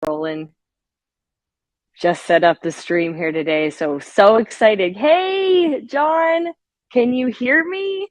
Rolling. Just set up the stream here today, so excited. Hey, John, can you hear me?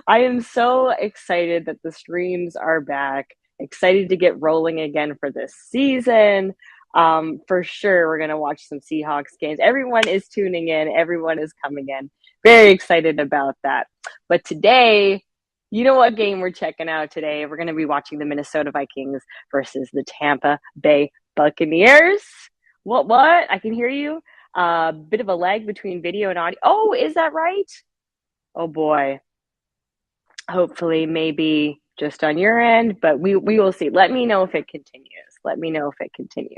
I am so excited that the streams are back. Excited to get rolling again for this season. For sure, we're gonna watch some Seahawks games. Everyone is tuning in. Everyone is coming in. Very excited about that. But today, you know what game we're checking out today? We're gonna be watching the Minnesota Vikings versus the Tampa Bay Buccaneers. What? I can hear you. Bit of a lag between video and audio. Oh, is that right? Oh boy. Hopefully, maybe just on your end, but we will see. Let me know if it continues. Let me know if it continues.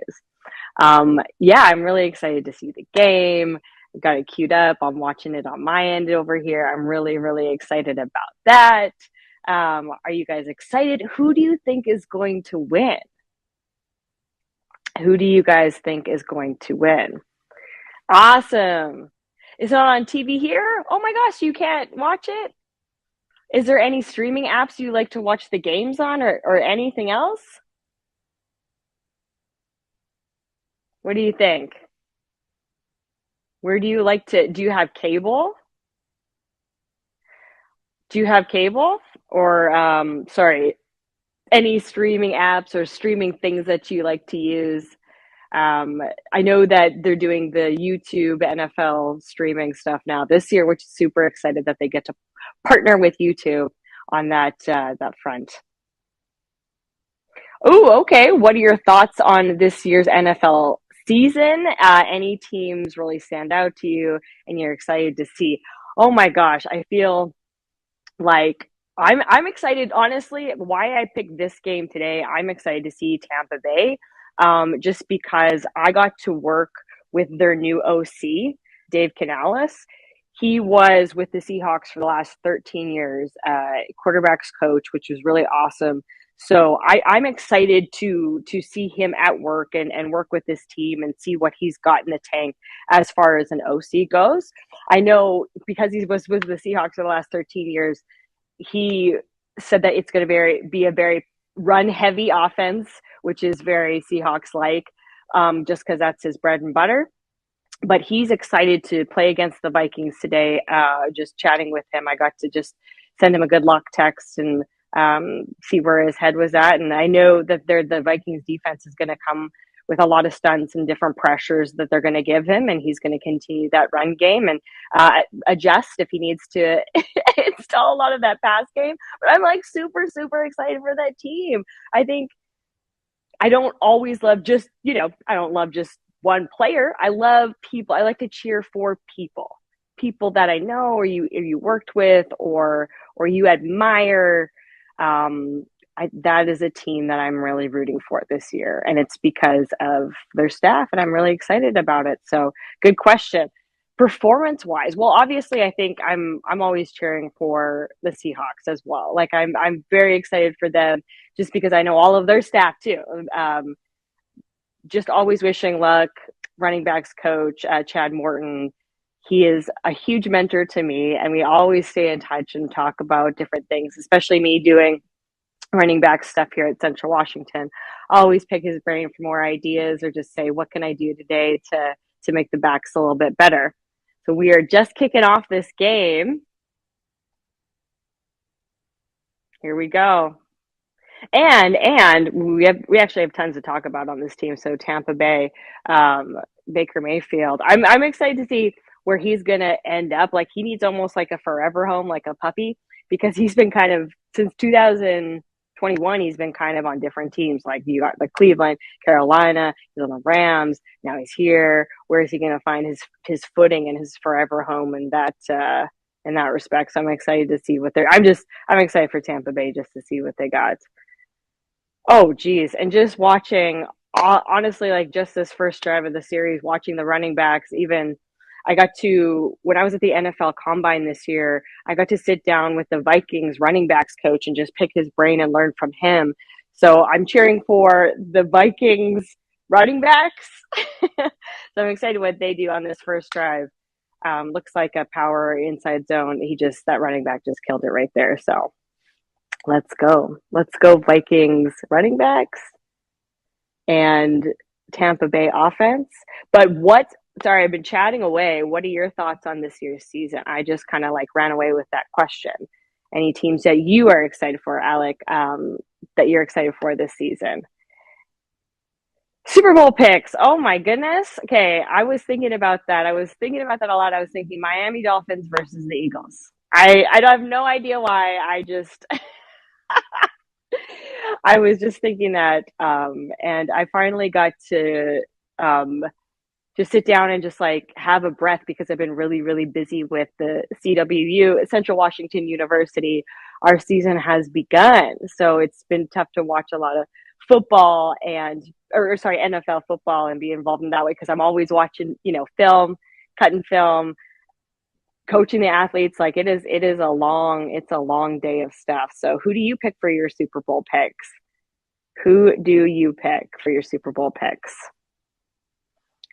Yeah, I'm really excited to see the game. I've got it queued up. I'm watching it on my end over here. I'm really, really excited about that. Are you guys excited? Who do you think is going to win? Who do you guys think is going to win? Awesome. Is it on TV here? Oh my gosh, you can't watch it? Is there any streaming apps you like to watch the games on or anything else? What do you think? Where do you like to, do you have cable? Do you have cable? Or, sorry, any streaming apps or streaming things that you like to use? I know that they're doing the YouTube NFL streaming stuff now this year, which is super excited that they get to partner with YouTube on that front. Oh, okay. What are your thoughts on this year's NFL season? Any teams really stand out to you and you're excited to see? Oh my gosh, I feel like I'm excited. Honestly, why I picked this game today, I'm excited to see Tampa Bay, just because I got to work with their new OC, Dave Canales. He was with the Seahawks for the last 13 years, quarterbacks coach, which was really awesome. So I'm excited to see him at work and work with this team and see what he's got in the tank as far as an OC goes. I know because he was with the Seahawks for the last 13 years, he said that it's going to be a very run heavy offense, which is very Seahawks like, just because that's his bread and butter. But he's excited to play against the Vikings today. Just chatting with him, I got to just send him a good luck text and see where his head was at. And I know that the Vikings defense is going to come with a lot of stunts and different pressures that they're going to give him, and he's going to continue that run game and adjust if he needs to install a lot of that pass game. But I'm like super, super excited for that team. I think I don't always love just, I don't love just one player. I love people. I like to cheer for people that I know or you worked with or you admire. That is a team that I'm really rooting for this year, and it's because of their staff, and I'm really excited about it. So, good question. Performance wise, well, obviously, I think I'm always cheering for the Seahawks as well. Like I'm very excited for them just because I know all of their staff too. Just always wishing luck. Running backs coach Chad Morton. He is a huge mentor to me, and we always stay in touch and talk about different things, especially me doing running back stuff here at Central Washington. I always pick his brain for more ideas or just say, what can I do today to make the backs a little bit better? So we are just kicking off this game. Here we go. And we actually have tons to talk about on this team. So Tampa Bay, Baker Mayfield. I'm excited to see where he's gonna end up. Like he needs almost like a forever home, like a puppy, because he's been kind of since 2021. He's been kind of on different teams. Like you got the Cleveland, Carolina. He's on the Rams. Now he's here. Where is he gonna find his footing and his forever home? And that. In that respect, so I'm excited to see what they're. I'm excited for Tampa Bay just to see what they got. Oh, geez. And just watching, honestly, like just this first drive of the series, watching the running backs, even I got to, when I was at the NFL Combine this year, I got to sit down with the Vikings running backs coach and just pick his brain and learn from him. So I'm cheering for the Vikings running backs. So I'm excited what they do on this first drive. Looks like a power inside zone. That running back just killed it right there. So let's go. Let's go, Vikings running backs. and Tampa Bay offense. Sorry, I've been chatting away. What are your thoughts on this year's season? I just kind of like ran away with that question. Any teams that you are excited for, Alec, that you're excited for this season? Super Bowl picks. Oh my goodness. Okay, I was thinking about that. I was thinking about that a lot. I was thinking Miami Dolphins versus the Eagles. I don't have no idea why. I was just thinking that, and I finally got to um, just sit down and just like have a breath because I've been really, really busy with the CWU, Central Washington University. Our season has begun. So it's been tough to watch a lot of football or sorry, NFL football and be involved in that way because I'm always watching, film, cutting film, coaching the athletes. Like it's a long day of stuff. So who do you pick for your Super Bowl picks? Who do you pick for your Super Bowl picks?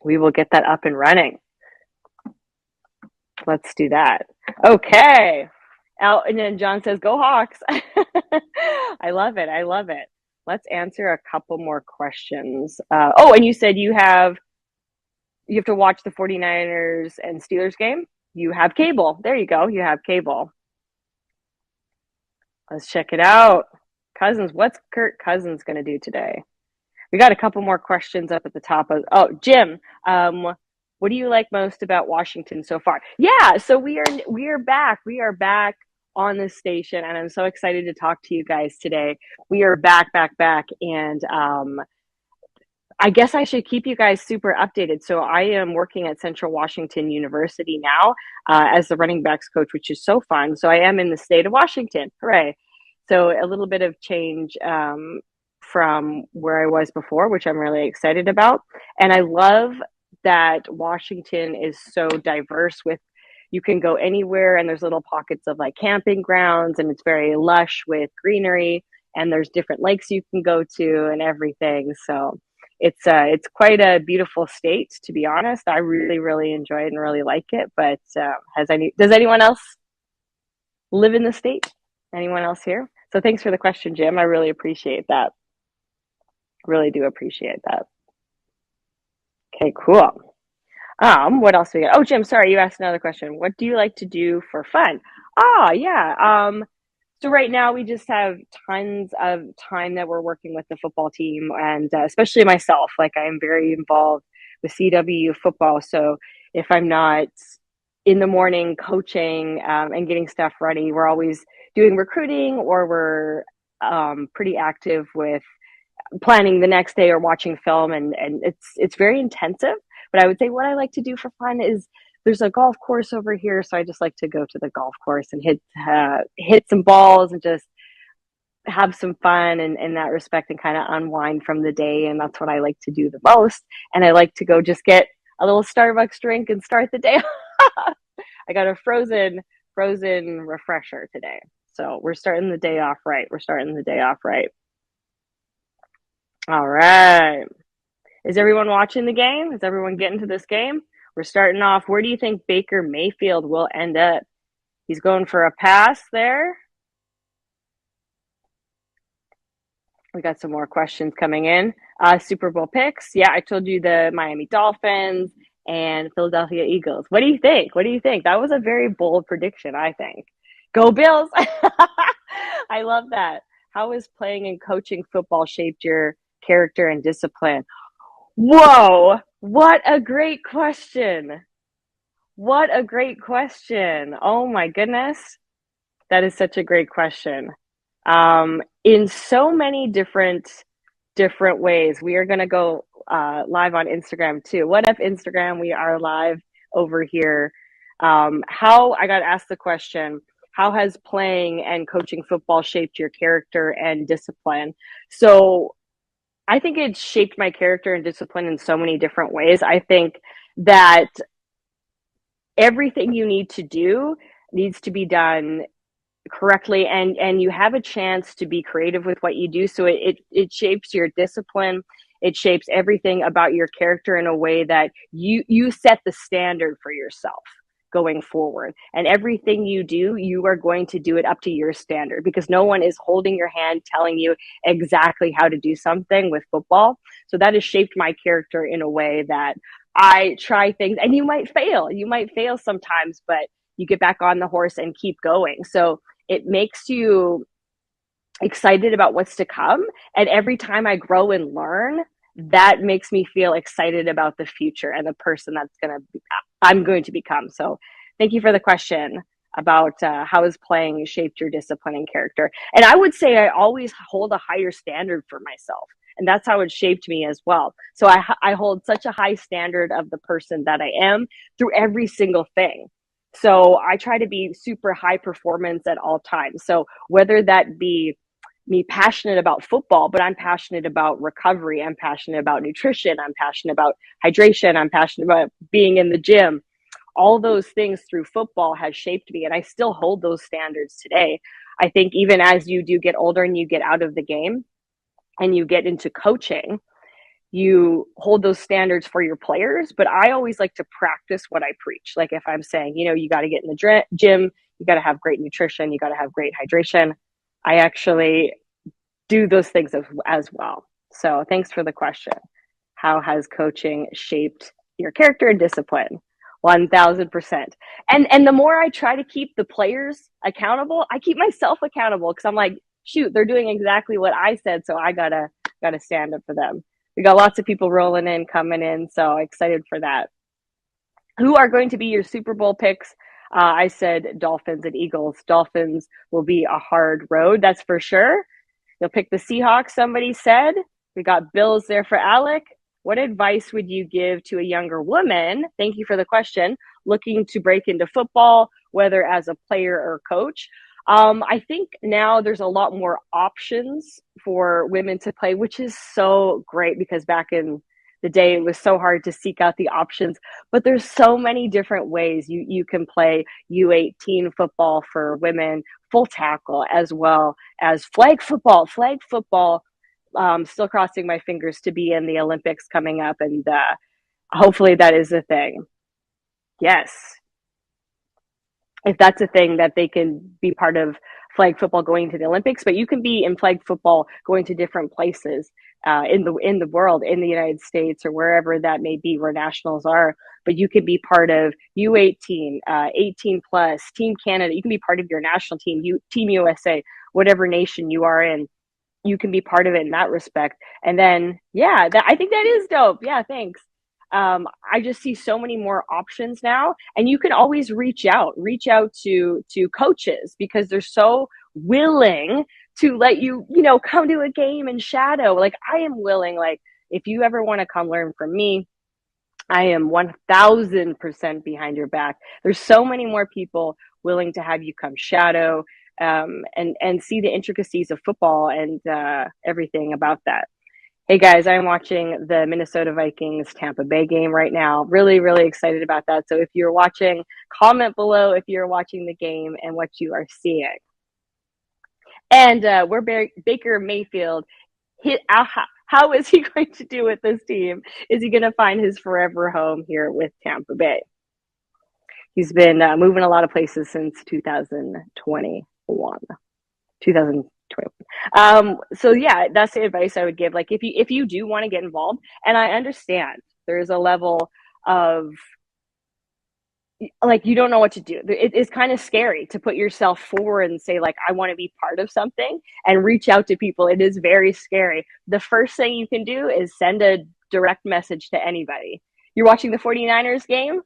We will get that up and running. Let's do that. Okay. And then John says, "Go Hawks." I love it. I love it. Let's answer a couple more questions. And you said you have to watch the 49ers and Steelers game? You have cable. There you go. You have cable. Let's check it out. Cousins, what's Kirk Cousins going to do today? We got a couple more questions up at the top of. Oh, Jim, what do you like most about Washington so far? Yeah, so we are back. We are back on this station, and I'm so excited to talk to you guys today. We are back, and I guess I should keep you guys super updated. So I am working at Central Washington University now as the running backs coach, which is so fun. So I am in the state of Washington. Hooray. So a little bit of change from where I was before, which I'm really excited about. And I love that Washington is so diverse with you can go anywhere and there's little pockets of like camping grounds and it's very lush with greenery and there's different lakes you can go to and everything. So it's quite a beautiful state, to be honest. I really, really enjoy it and really like it. But does anyone else live in the state? Anyone else here? So thanks for the question, Jim. I really appreciate that. Really do appreciate that. Okay, cool. What else do we got? Oh, Jim, sorry, you asked another question. What do you like to do for fun? Yeah. So right now we just have tons of time that we're working with the football team, and especially myself. Like I'm very involved with CW football. So if I'm not in the morning coaching and getting stuff ready, we're always doing recruiting, or we're pretty active with planning the next day or watching film, and it's very intensive. But I would say what I like to do for fun is there's a golf course over here, so I just like to go to the golf course and hit some balls and just have some fun in that respect and kind of unwind from the day. And that's what I like to do the most. And I like to go just get a little Starbucks drink and start the day. I got a frozen refresher today, so we're starting the day off right. All right. Is everyone watching the game? Is everyone getting to this game? We're starting off. Where do you think Baker Mayfield will end up? He's going for a pass there. We got some more questions coming in. Super Bowl picks. Yeah, I told you the Miami Dolphins and Philadelphia Eagles. What do you think? That was a very bold prediction, I think. Go Bills. I love that. How has playing and coaching football shaped your character and discipline? Whoa, what a great question. Oh my goodness. That is such a great question. In so many different ways. We are going to go live on Instagram too. What if Instagram? We are live over here. How I got asked the question, how has playing and coaching football shaped your character and discipline? So I think it shaped my character and discipline in so many different ways. I think that everything you need to do needs to be done correctly, and you have a chance to be creative with what you do. So it shapes your discipline. It shapes everything about your character in a way that you set the standard for yourself. going forward. And everything you do, you are going to do it up to your standard, because no one is holding your hand telling you exactly how to do something with football. So that has shaped my character in a way that I try things, and you might fail. You might fail sometimes, but you get back on the horse and keep going. So it makes you excited about what's to come. And every time I grow and learn, that makes me feel excited about the future and the person I'm going to become. So thank you for the question about how has playing shaped your discipline and character. And I would say I always hold a higher standard for myself. And that's how it shaped me as well. So I hold such a high standard of the person that I am through every single thing. So I try to be super high performance at all times. So whether that be me passionate about football, but I'm passionate about recovery. I'm passionate about nutrition. I'm passionate about hydration. I'm passionate about being in the gym. All those things through football has shaped me, and I still hold those standards today. I think even as you do get older and you get out of the game and you get into coaching, you hold those standards for your players. But I always like to practice what I preach. Like if I'm saying, you got to get in the gym, you got to have great nutrition, you got to have great hydration, I actually do those things as well. So thanks for the question. How has coaching shaped your character and discipline? 1000%. And the more I try to keep the players accountable, I keep myself accountable, because I'm like, shoot, they're doing exactly what I said, so I gotta stand up for them. We got lots of people rolling in, coming in, so excited for that. Who are going to be your Super Bowl picks? I said Dolphins and Eagles. Dolphins will be a hard road, that's for sure. You'll pick the Seahawks, somebody said. We got Bills there for Alec. What advice would you give to a younger woman? Thank you for the question. Looking to break into football, whether as a player or coach. I think now there's a lot more options for women to play, which is so great, because back in the day it was so hard to seek out the options. But there's so many different ways you can play U18 football for women, full tackle, as well as flag football. Still crossing my fingers to be in the Olympics coming up, and hopefully that is a thing. Yes, if that's a thing, that they can be part of flag football going to the Olympics. But you can be in flag football going to different places in the world, in the United States, or wherever that may be, where nationals are. But you can be part of U18, 18 plus, Team Canada. You can be part of your national team, Team USA, whatever nation you are in. You can be part of it in that respect. And then, yeah, I think that is dope. Yeah, thanks. I just see so many more options now, and you can always reach out to coaches, because they're so willing to let you, come to a game and shadow. Like I am willing, like if you ever want to come learn from me, I am 1000% behind your back. There's so many more people willing to have you come shadow, and see the intricacies of football and everything about that. Hey guys, I'm watching the Minnesota Vikings Tampa Bay game right now. Really, really excited about that. So if you're watching, comment below if you're watching the game and what you are seeing. And where Baker Mayfield hit, how is he going to do with this team? Is he going to find his forever home here with Tampa Bay? He's been moving a lot of places since 2021. So yeah, that's the advice I would give. Like if you do want to get involved, and I understand there's a level of like you don't know what to do. It's kind of scary to put yourself forward and say like I want to be part of something and reach out to people. It is very scary. The first thing you can do is send a direct message to anybody. You're watching the 49ers game?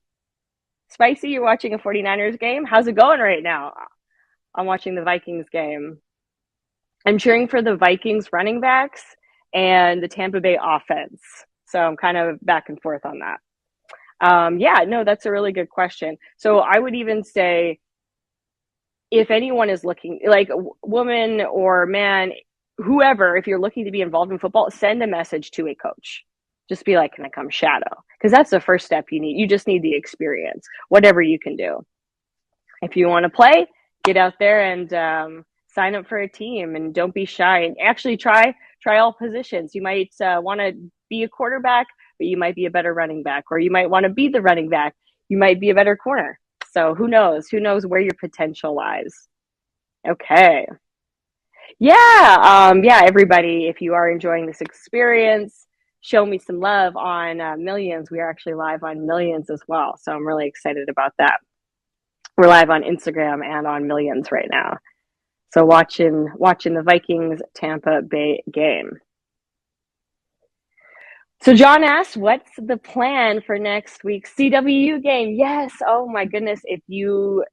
Spicy, you're watching a 49ers game? How's it going right now? I'm watching the Vikings game. I'm cheering for the Vikings running backs and the Tampa Bay offense. So I'm kind of back and forth on that. Yeah, no, that's a really good question. So I would even say if anyone is looking, like woman or man, whoever, if you're looking to be involved in football, send a message to a coach. Just be like, can I come shadow? Because that's the first step you need. You just need the experience, whatever you can do. If you want to play, get out there and sign up for a team, and don't be shy, and actually try all positions. You might want to be a quarterback, but you might be a better running back, or you might want to be the running back. You might be a better corner. So who knows? Who knows where your potential lies? Okay. Yeah, everybody, if you are enjoying this experience, show me some love on Millions. We are actually live on Millions as well. So I'm really excited about that. We're live on Instagram and on Millions right now. So watching the Vikings Tampa Bay game. So John asked, what's the plan for next week's CWU game? Yes. Oh my goodness. If you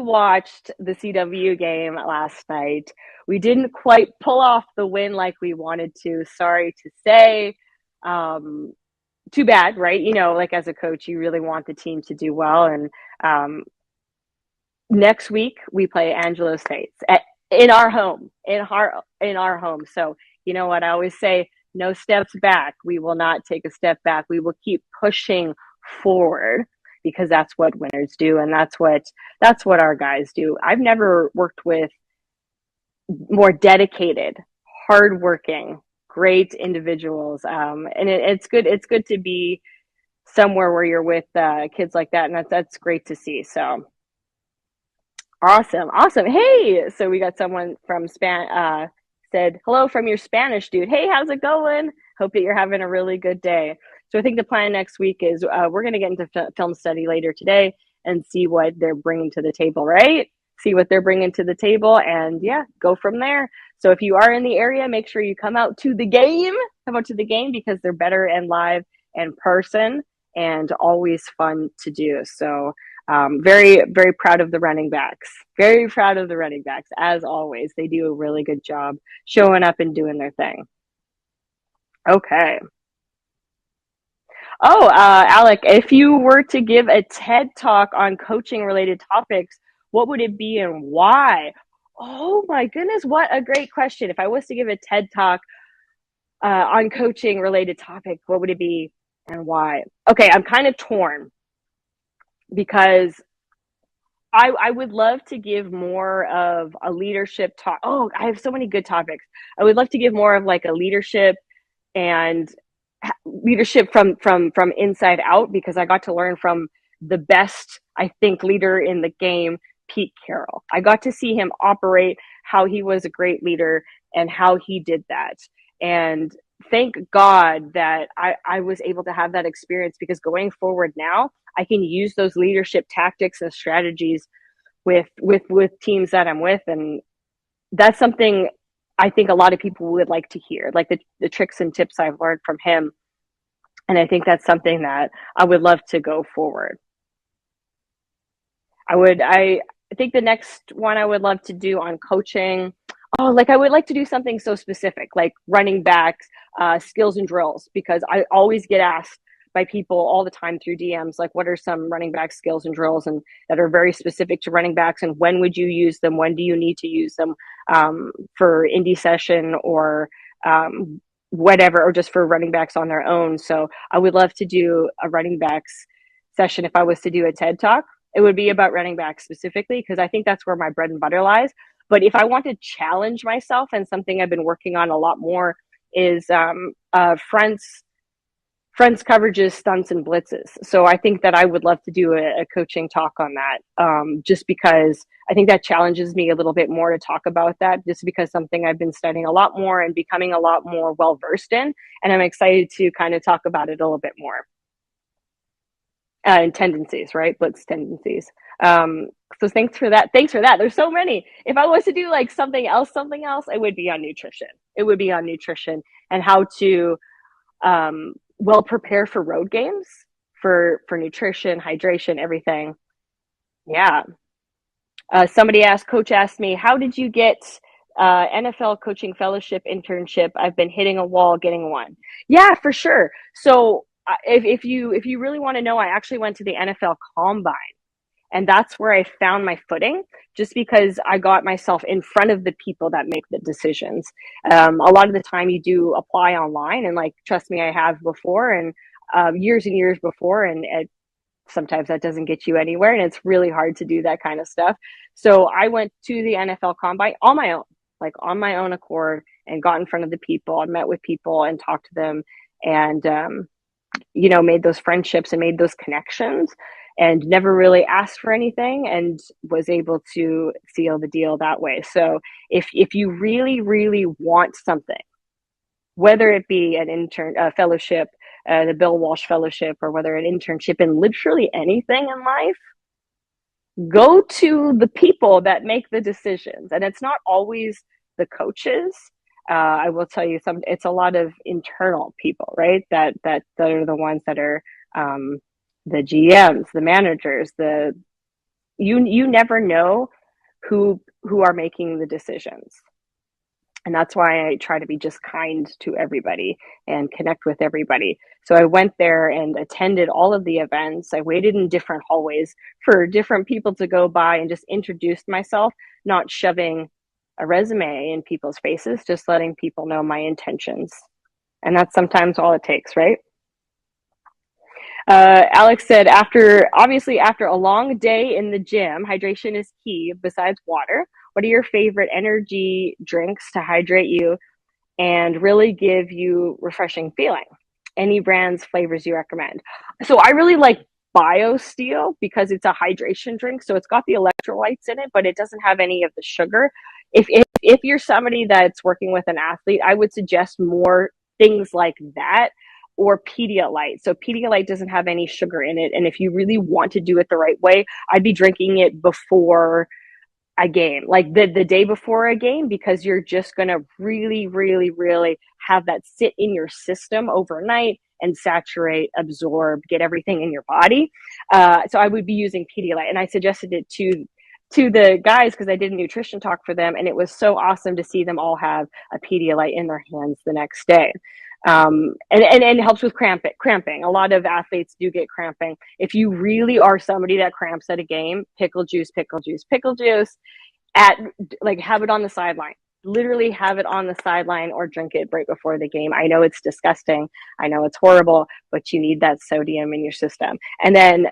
watched the CW game last night, we didn't quite pull off the win like we wanted to. Sorry to say. Too bad, right? Like as a coach, you really want the team to do well. And next week we play Angelo States in our home, in our home. So you know what I always say: no steps back. We will not take a step back. We will keep pushing forward because that's what winners do, and that's what our guys do. I've never worked with more dedicated, hardworking, great individuals, and it's good. It's good to be somewhere where you're with kids like that, and that's great to see. So awesome. Hey, so we got someone from said hello from your Spanish dude. Hey, how's it going? Hope that you're having a really good day. So I think the plan next week is we're going to get into film study later today and see what they're bringing to the table, right? See what they're bringing to the table, and yeah, go from there. So if you are in the area, make sure you come out to the game. Come out to the game because they're better and live and person, and always fun to do. So very, very proud of the running backs. Very proud of the running backs, as always. They do a really good job showing up and doing their thing. Okay. Oh, Alec, if you were to give a TED talk on coaching related topics, what would it be and why? Oh my goodness, what a great question. If I was to give a TED talk on coaching related topic, what would it be and why? Okay, I'm kind of torn because I would love to give more of a leadership talk. Oh, I have so many good topics. I would love to give more of like a leadership and leadership from inside out, because I got to learn from the best, I think, leader in the game, Pete Carroll. I got to see him operate, how he was a great leader and how he did that. And thank God that I was able to have that experience, because going forward now, I can use those leadership tactics and strategies with teams that I'm with. And that's something I think a lot of people would like to hear, like the tricks and tips I've learned from him. And I think that's something that I would love to go forward. I think the next one I would love to do on coaching, like I would like to do something so specific, like running backs, skills and drills, because I always get asked by people all the time through DMs, like what are some running back skills and drills, and that are very specific to running backs, and when would you use them? When do you need to use them for indie session or whatever, or just for running backs on their own? So I would love to do a running backs session. If I was to do a TED talk, it would be about running backs specifically, because I think that's where my bread and butter lies. But if I want to challenge myself, and something I've been working on a lot more is fronts coverages, stunts, and blitzes. So I think that I would love to do a coaching talk on that, just because I think that challenges me a little bit more to talk about that, just because something I've been studying a lot more and becoming a lot more well-versed in. And I'm excited to kind of talk about it a little bit more. And tendencies, right? Blitz tendencies. So thanks for that. There's so many. If I was to do like something else, it would be on nutrition. And how to well prepare for road games, for nutrition, hydration, everything. Yeah. Coach asked me, how did you get NFL coaching fellowship internship? I've been hitting a wall getting one. Yeah, for sure. So if you really want to know, I actually went to the NFL Combine, and that's where I found my footing, just because I got myself in front of the people that make the decisions. A lot of the time you do apply online, and like, trust me, I have before, and years and years before, and sometimes that doesn't get you anywhere, and it's really hard to do that kind of stuff. So I went to the NFL Combine on my own, like on my own accord, and got in front of the people and met with people and talked to them, and made those friendships and made those connections. and never really asked for anything and was able to seal the deal that way. So if you really, really want something, whether it be an intern, a fellowship, the Bill Walsh Fellowship, or whether an internship in literally anything in life, go to the people that make the decisions. And it's not always the coaches. I will tell you it's a lot of internal people, right? That are the ones that are the GMs, the managers, you never know who are making the decisions. And that's why I try to be just kind to everybody and connect with everybody. So I went there and attended all of the events. I waited in different hallways for different people to go by and just introduced myself, not shoving a resume in people's faces, just letting people know my intentions. And that's sometimes all it takes, right? Alex said, obviously after a long day in the gym, hydration is key besides water. What are your favorite energy drinks to hydrate you and really give you refreshing feeling? Any brands, flavors you recommend? So I really like BioSteel because it's a hydration drink. So it's got the electrolytes in it, but it doesn't have any of the sugar. If you're somebody that's working with an athlete, I would suggest more things like that or Pedialyte. So Pedialyte doesn't have any sugar in it. And if you really want to do it the right way, I'd be drinking it before a game, like the day before a game, because you're just going to really, really, really have that sit in your system overnight and saturate, absorb, get everything in your body. So I would be using Pedialyte, and I suggested it to the guys because I did a nutrition talk for them, and it was so awesome to see them all have a Pedialyte in their hands the next day. And it helps with cramping. A lot of athletes do get cramping. If you really are somebody that cramps at a game, pickle juice, have it on the sideline. Literally have it on the sideline or drink it right before the game. I know it's disgusting. I know it's horrible, but you need that sodium in your system. And then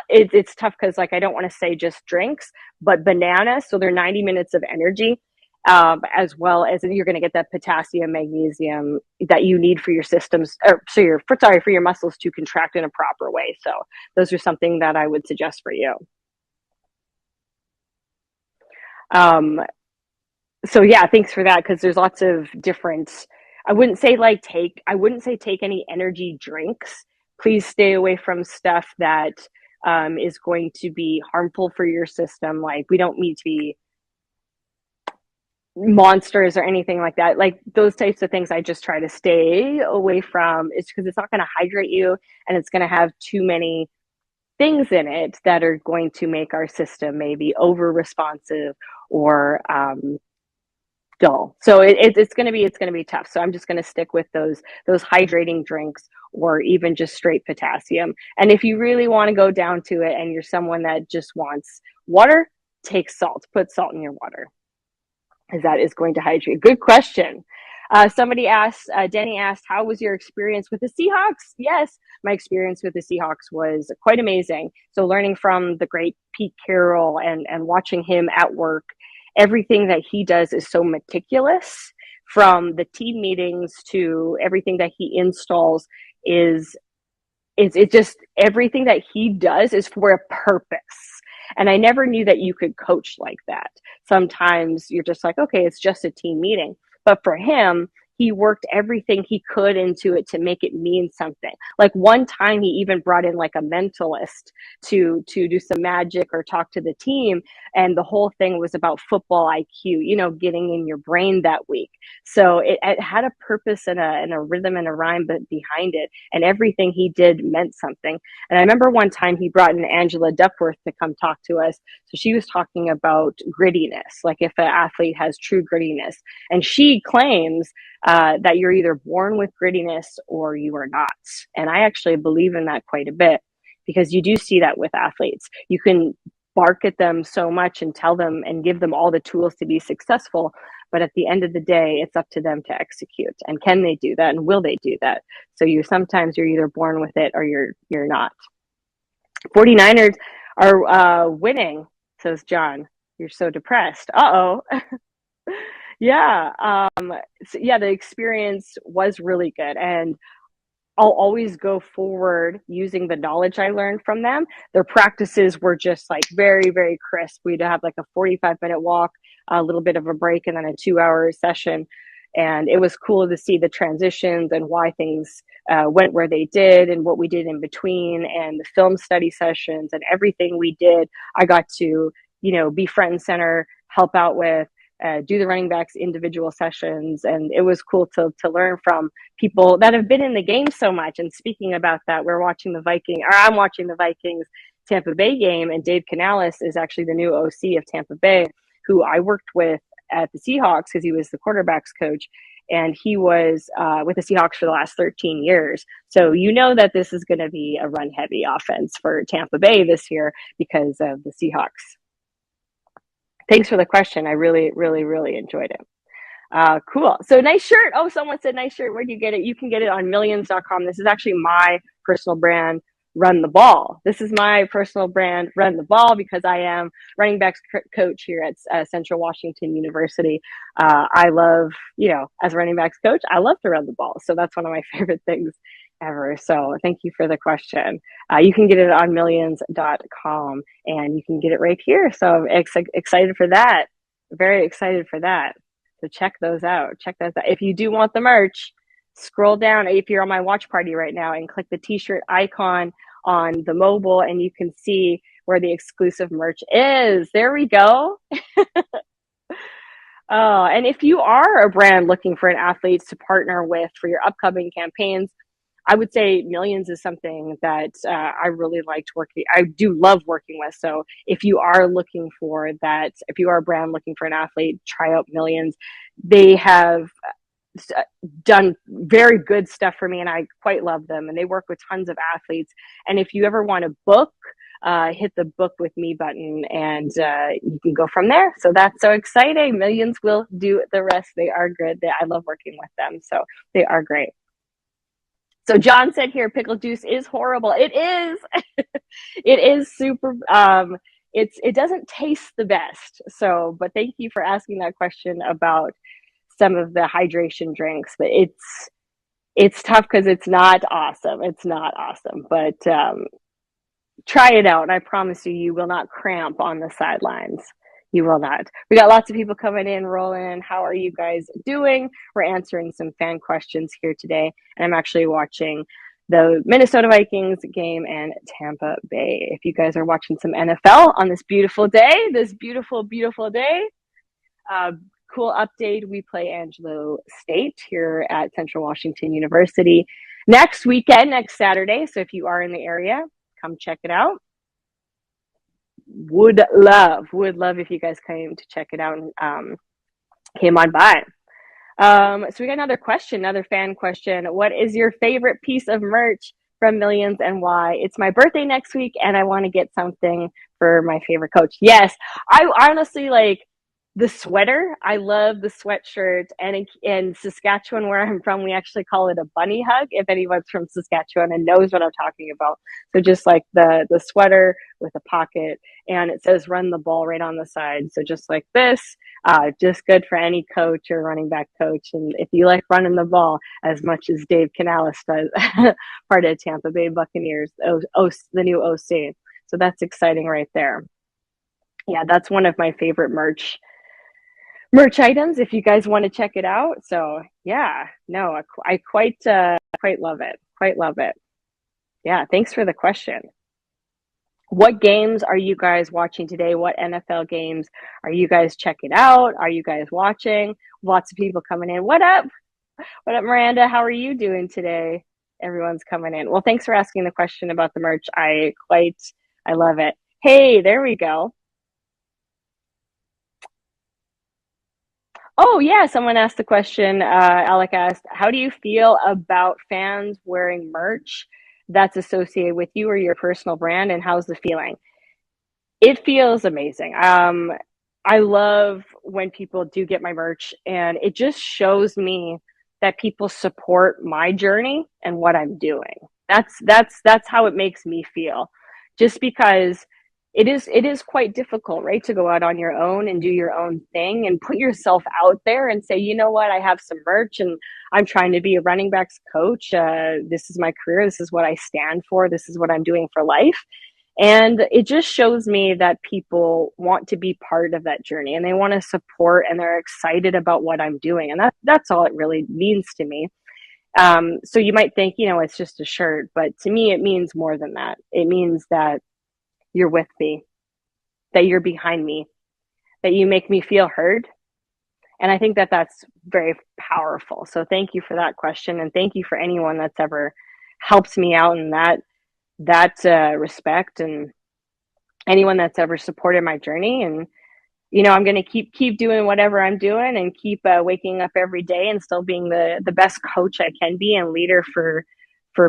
it's tough because I don't want to say just drinks, but bananas. So they're 90 minutes of energy. As well as you're going to get that potassium, magnesium that you need for your systems, for your muscles to contract in a proper way. So those are something that I would suggest for you. So yeah, thanks for that. Because there's lots of different, I wouldn't say take any energy drinks. Please stay away from stuff that is going to be harmful for your system. Like we don't need to be monsters or anything like that. Like those types of things I just try to stay away from. It's because it's not going to hydrate you and it's going to have too many things in it that are going to make our system maybe over responsive or dull. So it's going to be tough. So I'm just going to stick with those hydrating drinks or even just straight potassium. And if you really want to go down to it and you're someone that just wants water, take salt. Put salt in your water, as that is going to hydrate. Good question. Somebody asked, Denny asked, how was your experience with the Seahawks? Yes, my experience with the Seahawks was quite amazing. So learning from the great Pete Carroll and watching him at work, everything that he does is so meticulous, from the team meetings to everything that he installs is it just everything that he does is for a purpose. And I never knew that you could coach like that. Sometimes you're just like, okay, it's just a team meeting. But for him, he worked everything he could into it to make it mean something. Like one time he even brought in like a mentalist to do some magic or talk to the team. And the whole thing was about football IQ, getting in your brain that week. So it had a purpose and a rhythm and a rhyme behind it. And everything he did meant something. And I remember one time he brought in Angela Duckworth to come talk to us. So she was talking about grittiness, like if an athlete has true grittiness. And she claims that you're either born with grittiness or you are not. And I actually believe in that quite a bit, because you do see that with athletes. You can bark at them so much and tell them and give them all the tools to be successful. But at the end of the day, it's up to them to execute. And can they do that? And will they do that? So sometimes you're either born with it or you're not. 49ers are winning, says John. You're so depressed. Uh-oh. Yeah. So the experience was really good. And I'll always go forward using the knowledge I learned from them. Their practices were just like very, very crisp. We'd have like a 45-minute walk, a little bit of a break, and then a 2-hour session. And it was cool to see the transitions and why things went where they did and what we did in between, and the film study sessions and everything we did. I got to, be front and center, help out with, do the running backs individual sessions. And it was cool to learn from people that have been in the game so much. And speaking about that, I'm watching the Vikings Tampa Bay game, and Dave Canales is actually the new OC of Tampa Bay, who I worked with at the Seahawks because he was the quarterbacks coach. And he was with the Seahawks for the last 13 years. So that this is going to be a run-heavy offense for Tampa Bay this year because of the Seahawks. Thanks for the question. I really, really, really enjoyed it. Cool. So nice shirt. Oh, someone said nice shirt. Where do you get it? You can get it on millions.com. This is actually my personal brand, Run the Ball. This is my personal brand, Run the Ball, because I am running backs coach here at Central Washington University. I love, as a running backs coach, I love to run the ball. So that's one of my favorite things ever. So thank you for the question. You can get it on millions.com, and you can get it right here. So I'm excited for that. Very excited for that. So check those out. If you do want the merch, scroll down if you're on my watch party right now and click the t-shirt icon on the mobile, and you can see where the exclusive merch is. There we go. And if you are a brand looking for an athlete to partner with for your upcoming campaigns, I would say Millions is something that I really liked working. I do love working with. So if you are looking for that, if you are a brand looking for an athlete, try out Millions. They have done very good stuff for me, and I quite love them. And they work with tons of athletes. And if you ever want to book, hit the book with me button, and you can go from there. So that's so exciting. Millions will do the rest. They are good. I love working with them. So they are great. So John said here, pickle juice is horrible. It is. It is super. It doesn't taste the best. So, but thank you for asking that question about some of the hydration drinks. But it's tough because it's not awesome. It's not awesome. But try it out, and I promise you will not cramp on the sidelines. You will not. We got lots of people coming in, rolling. How are you guys doing? We're answering some fan questions here today. And I'm actually watching the Minnesota Vikings game and Tampa Bay. If you guys are watching some NFL on this beautiful day, this beautiful, beautiful day, cool update. We play Angelo State here at Central Washington University next weekend, next Saturday. So if you are in the area, come check it out. Would love if you guys came to check it out and came on by. So we got another fan question. What is your favorite piece of merch from Millions and why? It's my birthday next week, and I want to get something for my favorite coach. Yes, I honestly like the sweater. I love the sweatshirt, and in Saskatchewan, where I'm from, we actually call it a bunny hug, if anyone's from Saskatchewan and knows what I'm talking about. So just like the sweater with a pocket, and it says Run the Ball right on the side. So just like this, just good for any coach or running back coach. And if you like running the ball as much as Dave Canales does, part of Tampa Bay Buccaneers, the new OC. So that's exciting right there. Yeah, that's one of my favorite merch items if you guys want to check it out. So yeah, no, I quite love it. Yeah, thanks for the question. What games are you guys watching today? What NFL games are you guys checking out? Are you guys watching? Lots of people coming in. What up Miranda? How are you doing today? Everyone's coming in. Well, thanks for asking the question about the merch. I love it. Hey, there we go. Oh, yeah, someone asked the question. Alec asked, how do you feel about fans wearing merch that's associated with you or your personal brand, and how's the feeling? It feels amazing. I love when people do get my merch, and it just shows me that people support my journey and what I'm doing. That's how it makes me feel. Just because it is quite difficult, right, to go out on your own and do your own thing and put yourself out there and say, you know what, I have some merch and I'm trying to be a running backs coach. This is my career. This is what I stand for. This is what I'm doing for life. And it just shows me that people want to be part of that journey and they want to support and they're excited about what I'm doing. And that's all it really means to me. So you might think, it's just a shirt, but to me, it means more than that. It means that you're with me, that you're behind me, that you make me feel heard. And I think that that's very powerful. So thank you for that question. And thank you for anyone that's ever helped me out in that respect, and anyone that's ever supported my journey. And I'm going to keep doing whatever I'm doing and keep waking up every day and still being the best coach I can be and leader for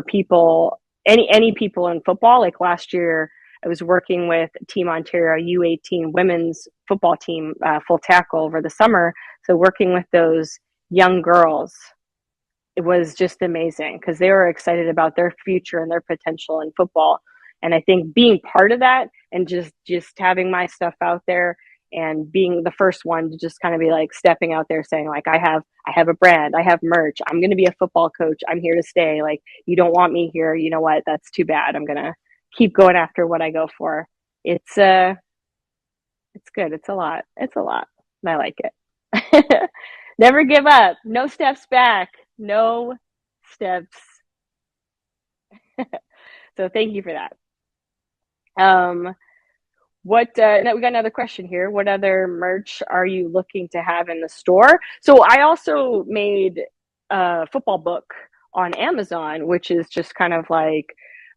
people, any people in football. Like last year, I was working with Team Ontario U18 women's football team, full tackle over the summer. So working with those young girls, it was just amazing because they were excited about their future and their potential in football. And I think being part of that and just having my stuff out there and being the first one to just kind of be like stepping out there saying like, I have a brand, I have merch, I'm going to be a football coach, I'm here to stay. Like, you don't want me here. You know what? That's too bad. I'm going to keep going after what I go for. It's good. It's a lot. It's a lot. I like it. Never give up. No steps back. No steps. So thank you for that. Now we got another question here. What other merch are you looking to have in the store? So I also made a football book on Amazon, which is just kind of like,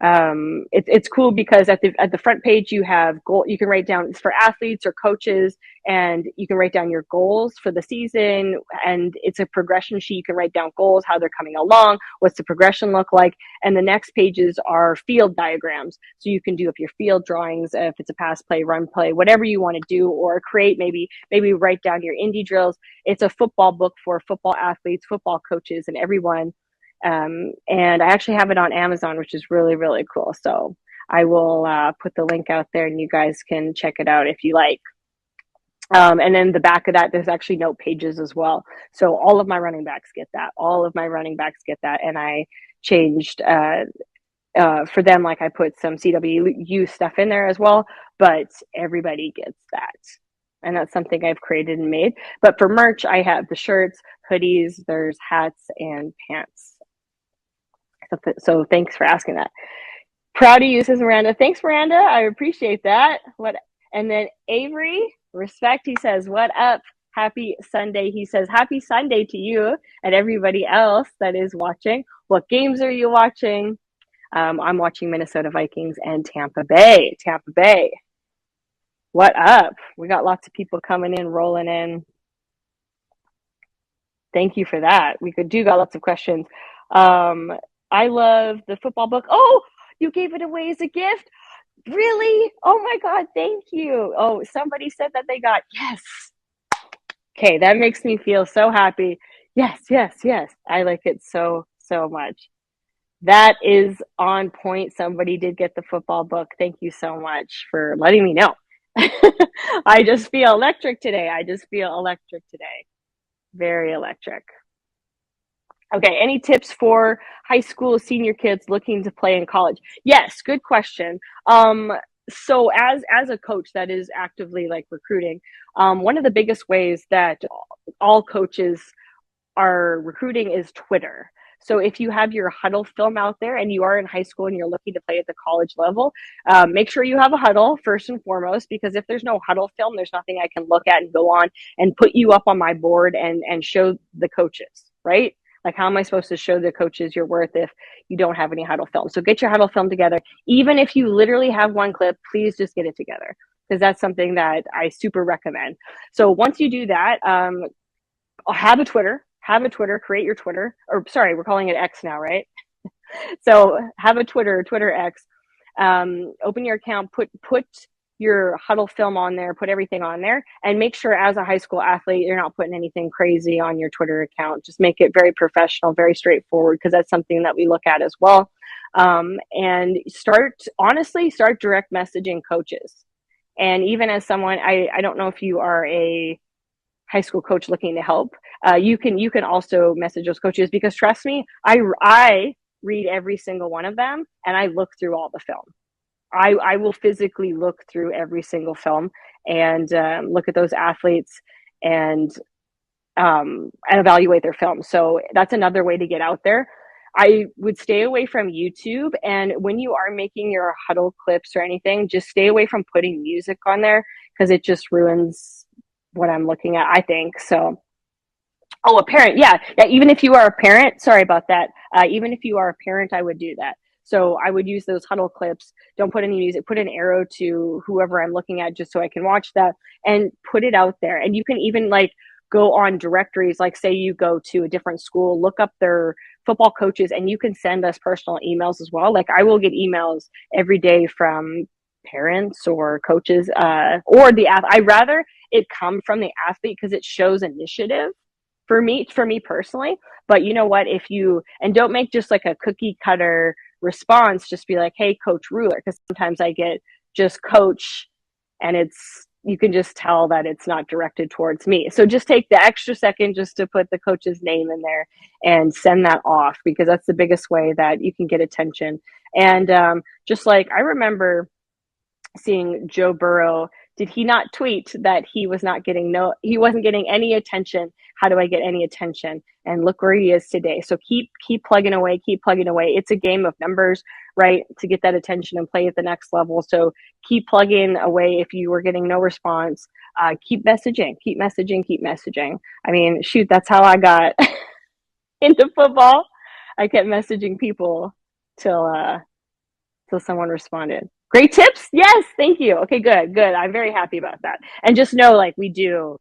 it's cool because at the front page you have you can write down, it's for athletes or coaches, and you can write down your goals for the season, and it's a progression sheet. You can write down goals, how they're coming along, what's the progression look like, and the next pages are field diagrams. So you can do if your field drawings, if it's a pass play, run play, whatever you want to do, or create maybe write down your indie drills. It's a football book for football athletes, football coaches, and everyone. And I actually have it on Amazon, which is really, really cool. So I will put the link out there and you guys can check it out if you like. And then the back of that, there's actually note pages as well. So all of my running backs get that. All of my running backs get that. And I changed for them, like I put some CWU stuff in there as well, but everybody gets that. And that's something I've created and made. But for merch, I have the shirts, hoodies, there's hats, and pants. So thanks for asking that. Proud of you, says Miranda. Thanks, Miranda. I appreciate that. And then Avery, respect, he says, what up? Happy Sunday. He says, happy Sunday to you and everybody else that is watching. What games are you watching? I'm watching Minnesota Vikings and Tampa Bay. Tampa Bay. What up? We got lots of people coming in, rolling in. Thank you for that. We got lots of questions. I love the football book. Oh, you gave it away as a gift? Really? Oh my God, thank you. Oh, somebody said that they got, yes. Okay, that makes me feel so happy. Yes, yes, yes. I like it so, so much. That is on point. Somebody did get the football book. Thank you so much for letting me know. I just feel electric today. Very electric. Okay, any tips for high school senior kids looking to play in college? Yes, good question. So as a coach that is actively like recruiting, one of the biggest ways that all coaches are recruiting is Twitter. So if you have your huddle film out there and you are in high school and you're looking to play at the college level, make sure you have a huddle first and foremost, because if there's no huddle film, there's nothing I can look at and go on and put you up on my board and show the coaches, right? Like, how am I supposed to show the coaches your worth if you don't have any huddle film? So get your huddle film together. Even if you literally have one clip, please just get it together, because that's something that I super recommend. So once you do that, have a Twitter, create your Twitter, or sorry, we're calling it X now, right? So have a Twitter X, open your account, put your huddle film on there, put everything on there, and make sure as a high school athlete, you're not putting anything crazy on your Twitter account. Just make it very professional, very straightforward, because that's something that we look at as well. And start direct messaging coaches. And even as someone, I don't know if you are a high school coach looking to help, you can also message those coaches, because trust me, I read every single one of them, and I look through all the film. I will physically look through every single film and look at those athletes and and evaluate their film. So that's another way to get out there. I would stay away from YouTube. And when you are making your huddle clips or anything, just stay away from putting music on there, because it just ruins what I'm looking at, I think. So, oh, a parent. Yeah. Yeah. Even if you are a parent, sorry about that. Even if you are a parent, I would do that. So I would use those huddle clips. Don't put any music, put an arrow to whoever I'm looking at just so I can watch that, and put it out there. And you can even like go on directories, like say you go to a different school, look up their football coaches, and you can send us personal emails as well. Like I will get emails every day from parents or coaches, or I rather it come from the athlete, because it shows initiative for me personally. But you know what, if you, and don't make just like a cookie cutter response, just be like, hey, Coach Ruler, because sometimes I get just coach, and it's, you can just tell that it's not directed towards me. So just take the extra second just to put the coach's name in there and send that off, because that's the biggest way that you can get attention. And just like I remember seeing Joe Burrow, did he not tweet that he wasn't getting any attention? How do I get any attention? And look where he is today. So keep plugging away, keep plugging away. It's a game of numbers, right? To get that attention and play at the next level. So keep plugging away. If you were getting no response, keep messaging, keep messaging, keep messaging. I mean, shoot, that's how I got into football. I kept messaging people till someone responded. Great tips. Yes, thank you. Okay, good, good. I'm very happy about that. And just know, like we do,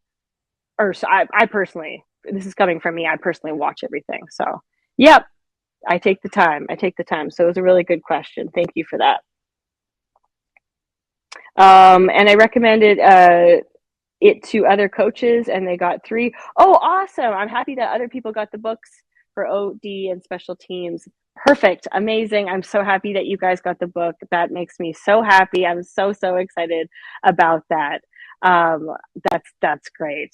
or so I personally, this is coming from me. I personally watch everything. So, yep, I take the time. I take the time. So it was a really good question. Thank you for that. And I recommended it to other coaches, and they got 3. Oh, awesome. I'm happy that other people got the books for OD and special teams. Perfect. Amazing. I'm so happy that you guys got the book. That makes me so happy. I'm so excited about that. Um, that's great.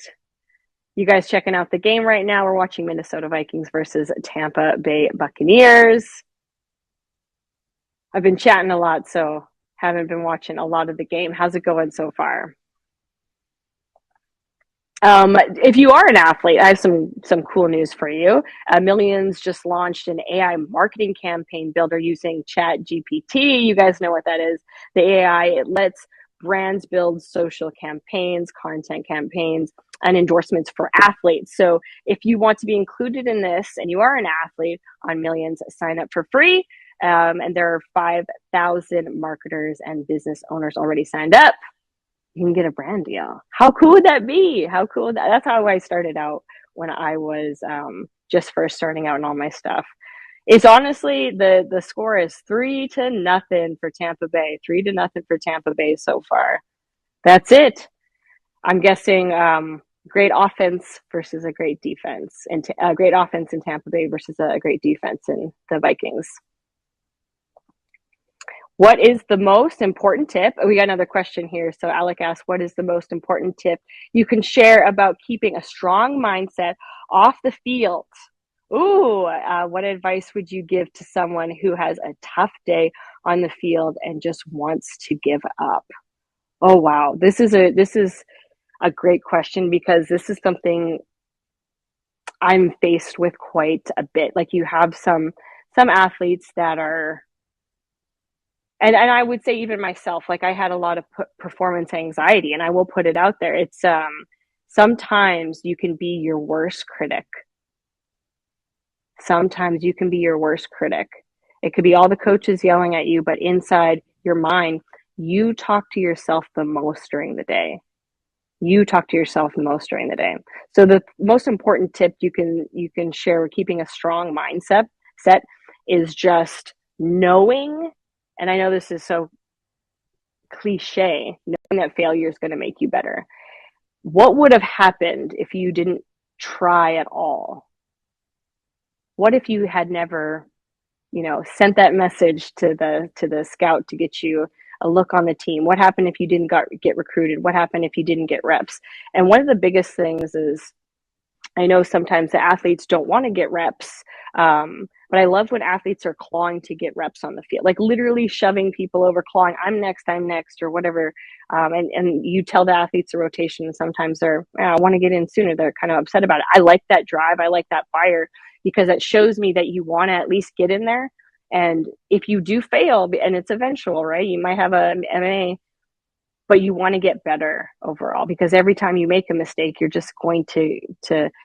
You guys checking out the game right now? We're watching Minnesota Vikings versus Tampa Bay Buccaneers. I've been chatting a lot, so haven't been watching a lot of the game. How's it going so far? If you are an athlete, I have some cool news for you. Millions just launched an AI marketing campaign builder using Chat GPT. You guys know what that is. The AI, it lets brands build social campaigns, content campaigns, and endorsements for athletes. So if you want to be included in this and you are an athlete on Millions, sign up for free. And there are 5,000 marketers and business owners already signed up. You can get a brand deal. How cool would that be? How cool would that? That's how I started out when I was just first starting out in all my stuff. It's honestly, the score is 3-0 for Tampa Bay. 3-0 for Tampa Bay so far. That's it. I'm guessing great offense versus a great defense, and great offense in Tampa Bay versus a great defense in the Vikings. What is the most important tip? We got another question here. So Alec asked, what is the most important tip you can share about keeping a strong mindset off the field? Ooh, what advice would you give to someone who has a tough day on the field and just wants to give up? Oh, wow. This is a great question, because this is something I'm faced with quite a bit. Like you have some athletes that are, and I would say even myself, like I had a lot of performance anxiety, and I will put it out there. It's sometimes you can be your worst critic. Sometimes you can be your worst critic. It could be all the coaches yelling at you, but inside your mind, you talk to yourself the most during the day. You talk to yourself the most during the day. So the most important tip you can share with keeping a strong mindset set is just knowing, and I know this is so cliche, knowing that failure is going to make you better. What would have happened if you didn't try at all? What if you had never, sent that message to the scout to get you a look on the team? What happened if you didn't get recruited? What happened if you didn't get reps? And one of the biggest things is, I know sometimes the athletes don't want to get reps, but I love when athletes are clawing to get reps on the field, like literally shoving people over, clawing, I'm next, or whatever. And you tell the athletes the rotation, and sometimes they're, I want to get in sooner. They're kind of upset about it. I like that drive. I like that fire, because it shows me that you want to at least get in there. And if you do fail, and it's eventual, right? You might have a MA, but you want to get better overall, because every time you make a mistake, you're just going to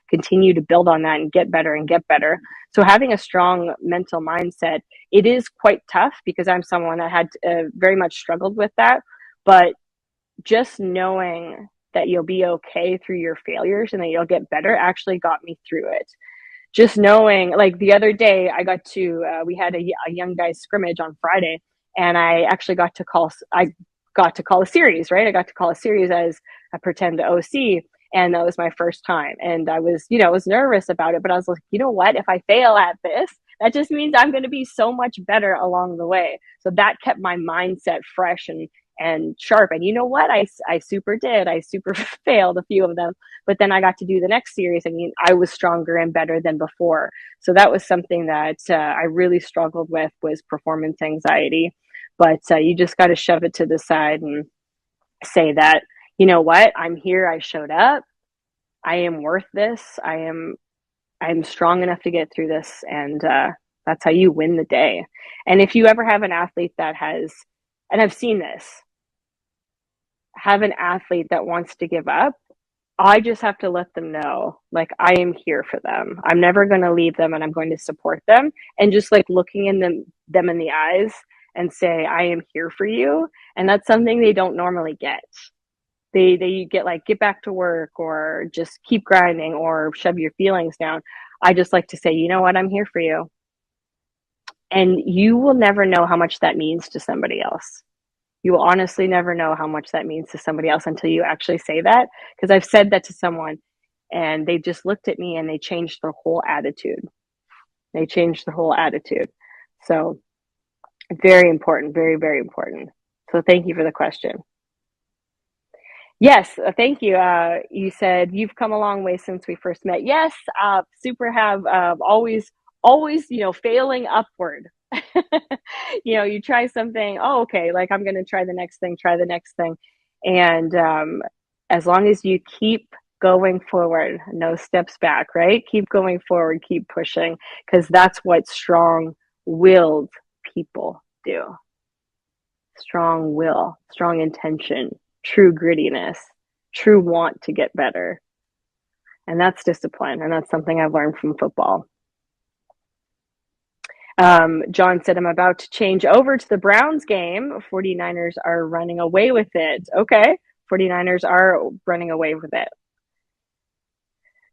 continue to build on that and get better and get better. So having a strong mental mindset, it is quite tough, because I'm someone that had very much struggled with that. But just knowing that you'll be okay through your failures and that you'll get better actually got me through it. Just knowing, like the other day, we had a young guys scrimmage on Friday, and I actually got to call a series, right? I got to call a series as a pretend OC, and that was my first time. And I was nervous about it, but I was like, you know what? If I fail at this, that just means I'm going to be so much better along the way. So that kept my mindset fresh and sharp. And you know what? I super failed a few of them, but then I got to do the next series. I mean, I was stronger and better than before. So that was something that I really struggled with, was performance anxiety. But you just got to shove it to the side and say that, you know what? I'm here. I showed up. I am worth this. I'm strong enough to get through this. And that's how you win the day. And if you ever have an athlete that has, and I've seen this, have an athlete that wants to give up, I just have to let them know, like, I am here for them. I'm never going to leave them, and I'm going to support them. And just like looking in them in the eyes and say, I am here for you. And that's something they don't normally get. They get like, get back to work, or just keep grinding, or shove your feelings down. I just like to say, you know what? I'm here for you. And you will never know how much that means to somebody else. You will honestly never know how much that means to somebody else until you actually say that. Because I've said that to someone, and they just looked at me and they changed their whole attitude. They changed their whole attitude. So very important, very, very important. So thank you for the question. Yes, thank you. You said you've come a long way since we first met. Yes, super have always, failing upward. You try something, oh, okay, like I'm going to try the next thing. And as long as you keep going forward, no steps back, right? Keep going forward, keep pushing, because that's what strong-willed people do. Strong will, strong intention, true grittiness, true want to get better. And that's discipline. And that's something I've learned from football. John said, I'm about to change over to the Browns game. 49ers are running away with it. Okay. 49ers are running away with it.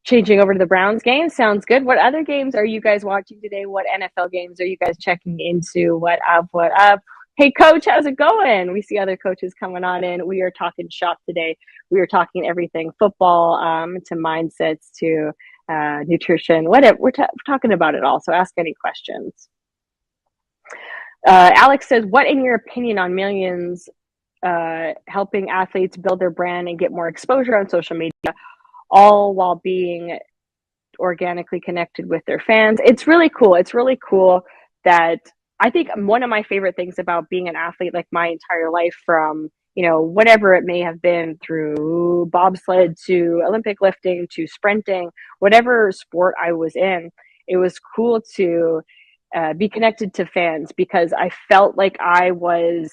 Changing over to the Browns game. Sounds good. What other games are you guys watching today? What NFL games are you guys checking into? What up? Hey, coach, how's it going? We see other coaches coming on in. We are talking shop today. We are talking everything football, to mindsets, to nutrition, whatever. We're talking about it all. So ask any questions. Alex says, what, in your opinion, on millions helping athletes build their brand and get more exposure on social media, all while being organically connected with their fans? It's really cool. It's really cool that I think one of my favorite things about being an athlete, like my entire life, from, whatever it may have been, through bobsled to Olympic lifting to sprinting, whatever sport I was in, it was cool to be connected to fans, because I felt like I was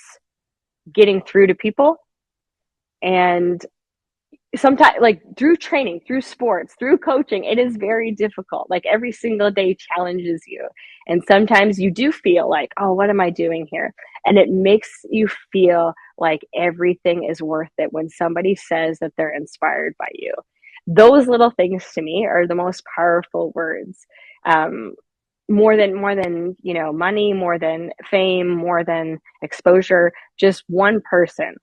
getting through to people. And sometimes, like, through training, through sports, through coaching, it is very difficult. Like, every single day challenges you. And sometimes you do feel like, oh, what am I doing here? And it makes you feel like everything is worth it when somebody says that they're inspired by you. Those little things, to me, are the most powerful words. More than money, more than fame, more than exposure. Just one person.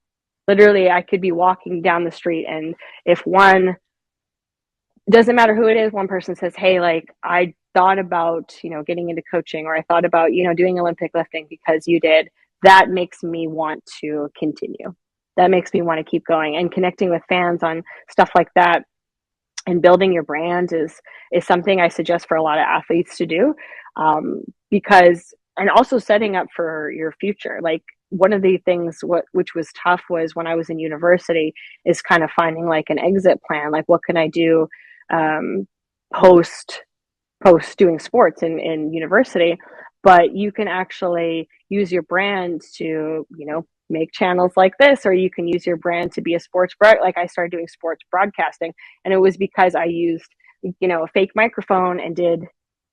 Literally, I could be walking down the street, and if one, doesn't matter who it is, one person says, hey, like, I thought about, getting into coaching, or I thought about, doing Olympic lifting because you did, that makes me want to continue. That makes me want to keep going, and connecting with fans on stuff like that and building your brand is something I suggest for a lot of athletes to do, because and also setting up for your future. Like one of the things which was tough was when I was in university is kind of finding like an exit plan. Like what can I do um, post post doing sports in university, but you can actually use your brand to, make channels like this, or you can use your brand to be a like I started doing sports broadcasting, and it was because I used, a fake microphone and did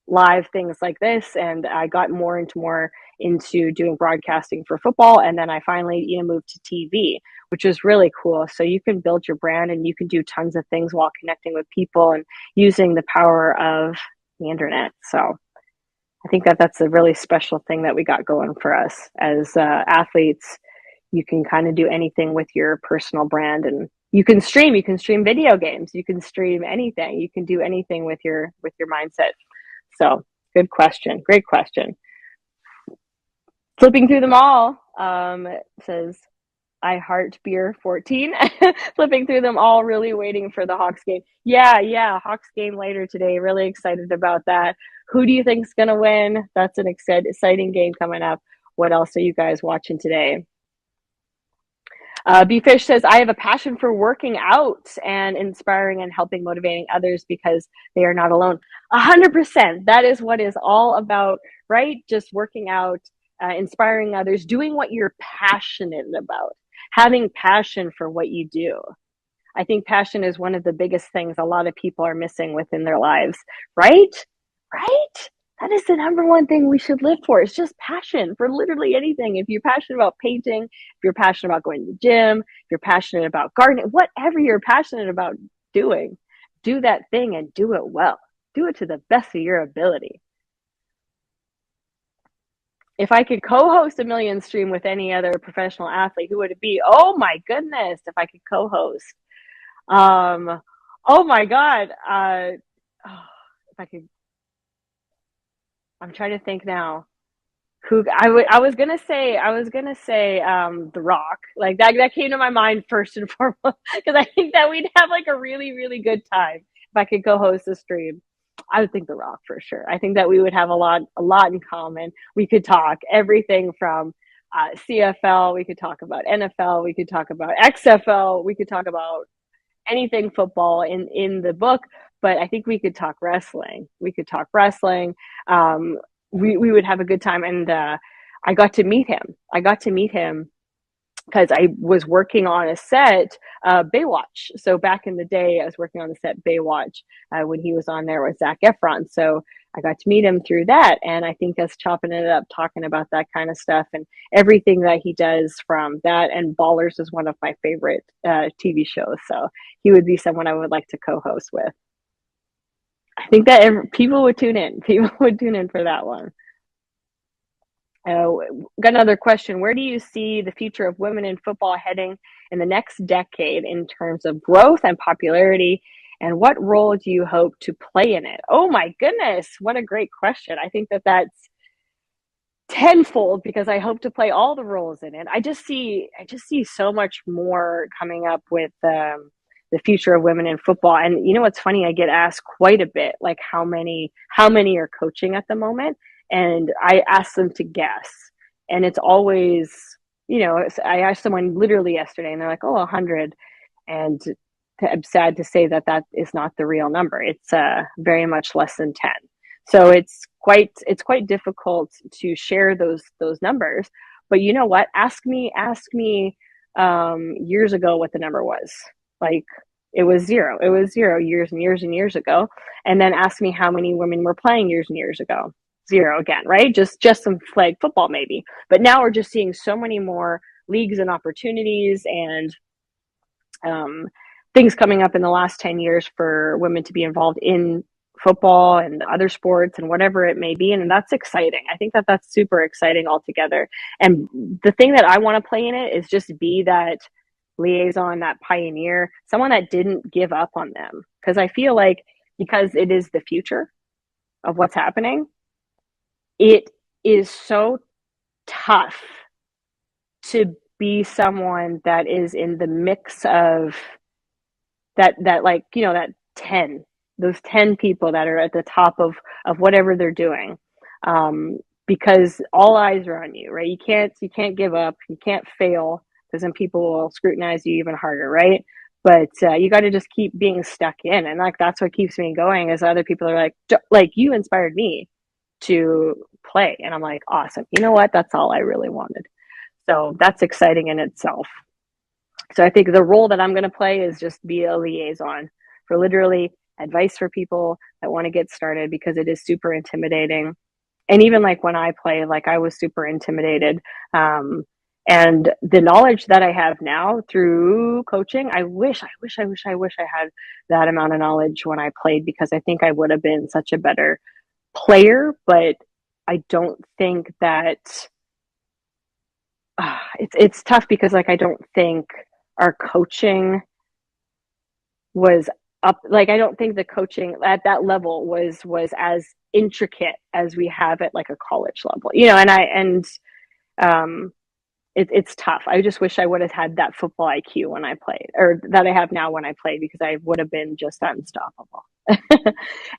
live things like this, and I got more into doing broadcasting for football, and then I finally, moved to TV, which is really cool. So you can build your brand and you can do tons of things while connecting with people and using the power of the internet. So I think that that's a really special thing that we got going for us as athletes. You can kind of do anything with your personal brand, and you can stream video games, you can stream anything, you can do anything with your mindset. So good question. Great question. Flipping through them all, says I heart beer 14. Flipping through them all, really waiting for the Hawks game. Yeah, Hawks game later today. Really excited about that. Who do you think's gonna win? That's an exciting game coming up. What else are you guys watching today? B Fish says, I have a passion for working out and inspiring and helping motivating others because they are not alone. 100%. That is what is all about, right? Just working out, inspiring others, doing what you're passionate about, having passion for what you do. I think passion is one of the biggest things a lot of people are missing within their lives, right? Right? That is the number one thing we should live for. It's just passion for literally anything. If you're passionate about painting, if you're passionate about going to the gym, if you're passionate about gardening, whatever you're passionate about doing, do that thing and do it well. Do it to the best of your ability. If I could co-host a million stream with any other professional athlete, who would it be? Oh my goodness, if I could co-host. Oh my God. If I could, I'm trying to think now. Who I was gonna say The Rock. Like that came to my mind first and foremost because I think that we'd have like a really, really good time if I could co-host a stream. I would think The Rock for sure. I think that we would have a lot in common. We could talk everything from CFL, we could talk about NFL, we could talk about XFL, we could talk about anything football in the book, but I think we could talk wrestling. We would have a good time, and I got to meet him because I was working on a set, Baywatch. So back in the day, I was working on the set Baywatch when he was on there with Zac Efron. So I got to meet him through that, and I think us chopping it up, talking about that kind of stuff and everything that he does from that. And Ballers is one of my favorite TV shows, so he would be someone I would like to co-host with. I think that people would tune in. People would tune in for that one. Got another question. Where do you see the future of women in football heading in the next decade in terms of growth and popularity? And what role do you hope to play in it? Oh my goodness, what a great question. I think that that's tenfold because I hope to play all the roles in it. I just see so much more coming up with the future of women in football. And you know what's funny? I get asked quite a bit, like how many are coaching at the moment? And I ask them to guess. And it's always, I asked someone literally yesterday and they're like, oh, 100. And I'm sad to say that that is not the real number. It's very much less than 10. So it's quite difficult to share those numbers. But you know what? Ask me years ago what the number was. Like it was zero. It was zero years and years and years ago. And then ask me how many women were playing years and years ago. Zero again, right? Just some flag football maybe. But now we're just seeing so many more leagues and opportunities and things coming up in the last 10 years for women to be involved in football and other sports and whatever it may be. And that's exciting. I think that that's super exciting altogether. And the thing that I want to play in it is just be that liaison, that pioneer, someone that didn't give up on them. Because I feel like because it is the future of what's happening, it is so tough to be someone that is in the mix of that like, that 10, those 10 people that are at the top of whatever they're doing. Um, because all eyes are on you, right? You can't give up, you can't fail, because then people will scrutinize you even harder, right? But you got to just keep being stuck in, and like that's what keeps me going. Is other people are like you inspired me to play, and I'm like, awesome. You know what? That's all I really wanted. So that's exciting in itself. So I think the role that I'm going to play is just be a liaison for literally advice for people that want to get started, because it is super intimidating. And even like when I play, like I was super intimidated. And the knowledge that I have now through coaching, I wish I had that amount of knowledge when I played, because I think I would have been such a better player. But I don't think that it's tough, because like I don't think our coaching was up, like I don't think the coaching at that level was as intricate as we have at like a college level, and um it's tough. I just wish I would have had that football IQ when I played, or that I have now when I played, because I would have been just unstoppable.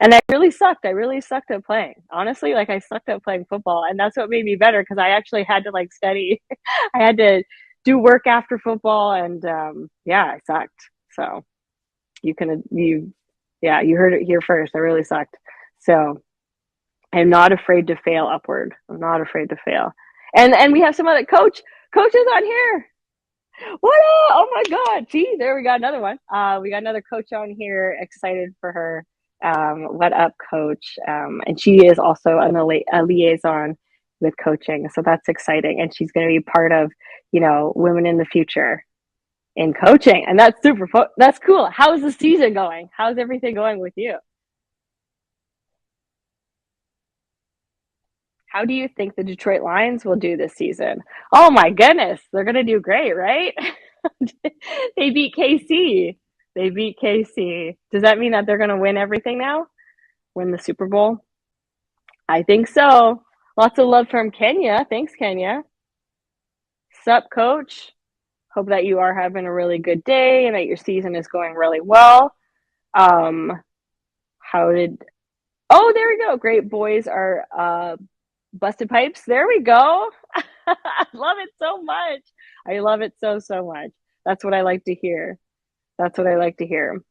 And I really sucked at playing, honestly. Like I sucked at playing football, and that's what made me better, because I actually had to like study. I had to do work after football, and yeah, I sucked. So you can you yeah, you heard it here first. I really sucked. So I'm not afraid to fail upward. I'm not afraid to fail. And we have some other coaches on here. What up? Oh my God. See, there we got another one. We got another coach on here. Excited for her. What up, coach? And she is also a liaison with coaching. So that's exciting. And she's going to be part of, women in the future in coaching. And that's that's cool. How's the season going? How's everything going with you? How do you think the Detroit Lions will do this season? Oh my goodness, they're going to do great, right? They beat KC. They beat KC. Does that mean that they're going to win everything now? Win the Super Bowl? I think so. Lots of love from Kenya. Thanks, Kenya. Sup, coach? Hope that you are having a really good day and that your season is going really well. Um, how did Oh, there we go. Great boys are busted pipes. There we go. I love it so much. I love it so much. That's what I like to hear. That's what I like to hear.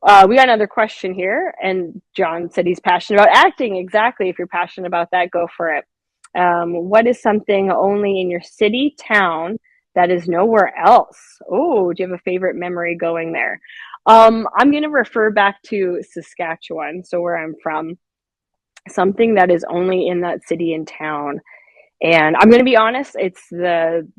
We got another question here, and John said he's passionate about acting. Exactly. If you're passionate about that, go for it. What is something only in your city, town, that is nowhere else? Oh, do you have a favorite memory going there? I'm going to refer back to Saskatchewan, so where I'm from. Something that is only in that city and town. And I'm going to be honest, it's the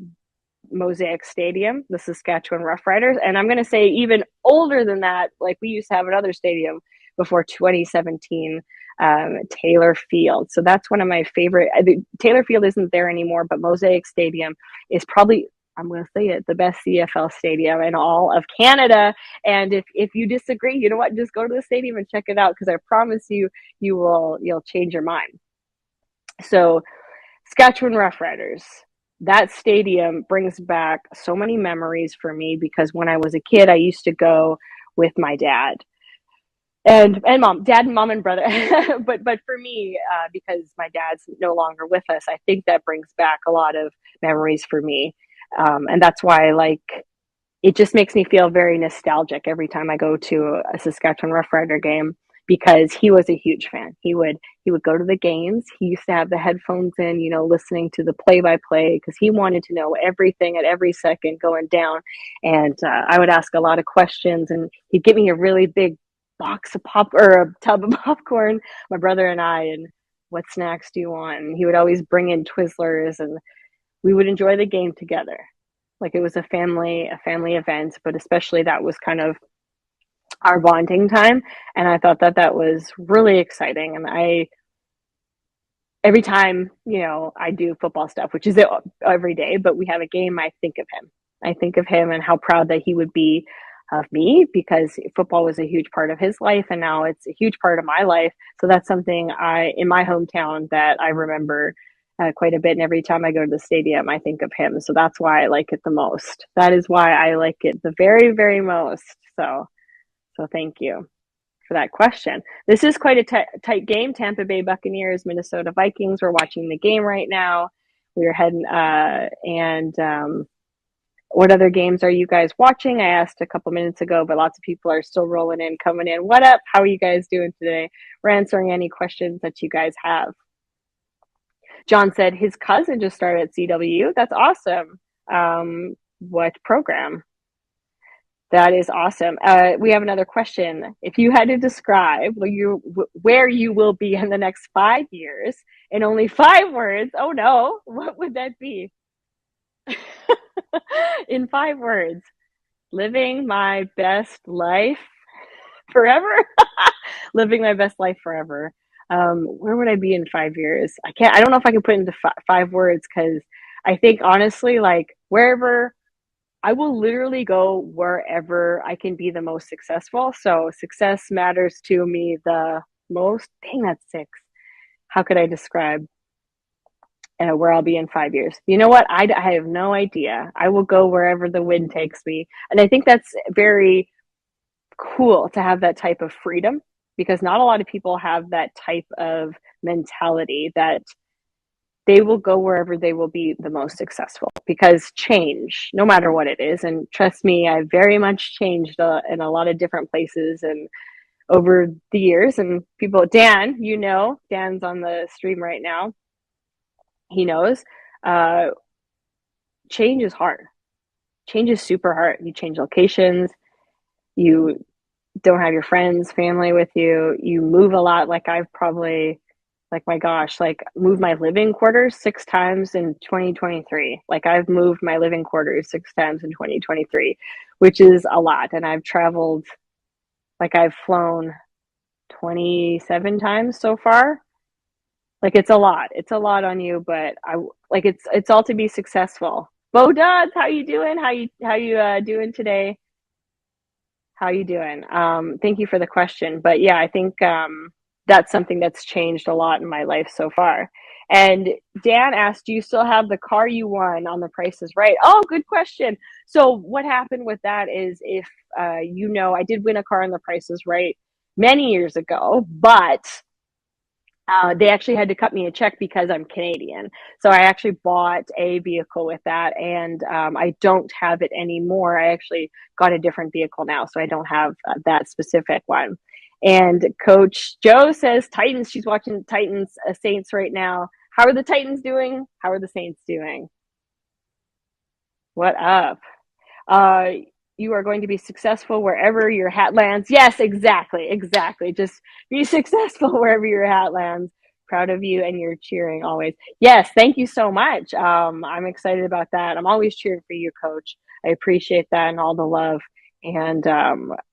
Mosaic Stadium, the Saskatchewan Roughriders. And I'm going to say even older than that, like we used to have another stadium before 2017, Taylor Field. So that's one of my favorite. Taylor Field isn't there anymore, but Mosaic Stadium is probably, I'm going to say it, the best CFL stadium in all of Canada. And if you disagree, you know what? Just go to the stadium and check it out, because I promise you, you'll change your mind. So Saskatchewan Roughriders. That stadium brings back so many memories for me, because when I was a kid, I used to go with my dad and mom, dad and mom and brother. but for me, because my dad's no longer with us, I think that brings back a lot of memories for me, and that's why it just makes me feel very nostalgic every time I go to a Saskatchewan Roughrider game, because he was a huge fan. He would go to the games. He used to have the headphones in, listening to the play by play, because he wanted to know everything at every second going down. And I would ask a lot of questions, and he'd give me a really big box of pop or a tub of popcorn, my brother and I, and what snacks do you want? And he would always bring in Twizzlers, and we would enjoy the game together. Like it was a family event, but especially that was kind of our bonding time. And I thought that was really exciting. And every time, I do football stuff, which is every day, but we have a game, I think of him. I think of him and how proud that he would be of me, because football was a huge part of his life, and now it's a huge part of my life. So that's something in my hometown that I remember quite a bit. And every time I go to the stadium, I think of him. So that's why I like it the most. That is why I like it the very, very most. So thank you for that question. This is quite a tight game. Tampa Bay Buccaneers, Minnesota Vikings. We're watching the game right now. We're heading, what other games are you guys watching? I asked a couple minutes ago, but lots of people are still rolling in, coming in. What up? How are you guys doing today? We're answering any questions that you guys have. John said his cousin just started at CW. That's awesome. What program? That is awesome. We have another question. If you had to describe where you will be in the next 5 years in only 5 words, oh no, what would that be? In 5 words, living my best life forever. Living my best life forever. Where would I be in 5 years? I don't know if I can put into 5 words, because I think honestly, like wherever, I will literally go wherever I can be the most successful. So success matters to me the most. Dang, that's 6. How could I describe where I'll be in 5 years? You know what? I have no idea. I will go wherever the wind takes me. And I think that's very cool to have that type of freedom, because not a lot of people have that type of mentality that they will go wherever they will be the most successful, because change, no matter what it is, and trust me, I've very much changed in a lot of different places and over the years. And people, Dan's on the stream right now. He knows change is hard. Change is super hard. You change locations. You don't have your friends, family with you. You move a lot. Like I've probably, like my gosh, like moved my living quarters 6 times in 2023. Like I've moved my living quarters 6 times in 2023, which is a lot. And I've traveled, like I've flown 27 times so far. Like it's a lot. It's a lot on you, but it's all to be successful. Bo Dodds, how you doing? How you doing today? How you doing? Thank you for the question. But yeah, I think that's something that's changed a lot in my life so far. And Dan asked, do you still have the car you won on The Price is Right? Oh, good question. So what happened with that is, if I did win a car on The Price is Right many years ago, but they actually had to cut me a check because I'm Canadian. So I actually bought a vehicle with that, and I don't have it anymore. I actually got a different vehicle now, so I don't have that specific one. And Coach Joe says Titans. She's watching Titans Saints right now. How are the Titans doing? How are the Saints doing? What up? Uh, you are going to be successful wherever your hat lands. Yes, exactly. Just be successful wherever your hat lands. Proud of you, and you're cheering always. Yes, thank you so much. I'm excited about that. I'm always cheering for you, Coach. I appreciate that and all the love. And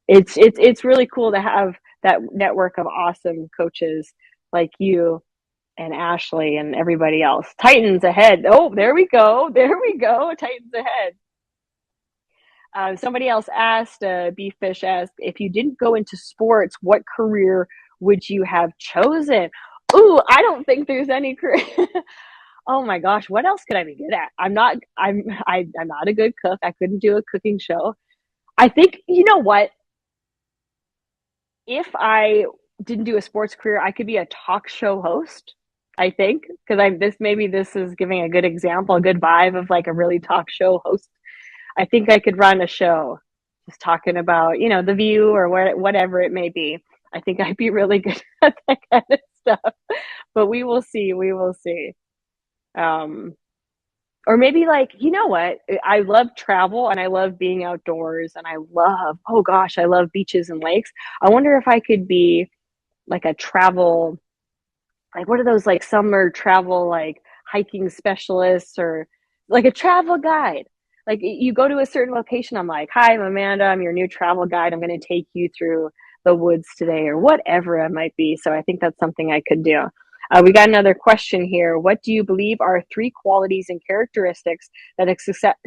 it's really cool to have that network of awesome coaches like you and Ashley and everybody else. Titans ahead. Oh, there we go. Titans ahead. Somebody else asked, Beeffish asked, if you didn't go into sports, what career would you have chosen? Ooh, I don't think there's any career. Oh my gosh, what else could I be good at? I'm not a good cook. I couldn't do a cooking show. I think, you know what? If I didn't do a sports career, I could be a talk show host. I think, because this is giving a good example, a good vibe of like a really talk show host. I think I could run a show just talking about, The View or whatever it may be. I think I'd be really good at that kind of stuff. But we will see. Or maybe like, you know what? I love travel and I love being outdoors, and I love beaches and lakes. I wonder if I could be like a travel, like what are those like summer travel, like hiking specialists, or like a travel guide. Like you go to a certain location, I'm like, hi, I'm Amanda, I'm your new travel guide. I'm going to take you through the woods today, or whatever it might be. So I think that's something I could do. We got another question here. What do you believe are 3 qualities and characteristics that a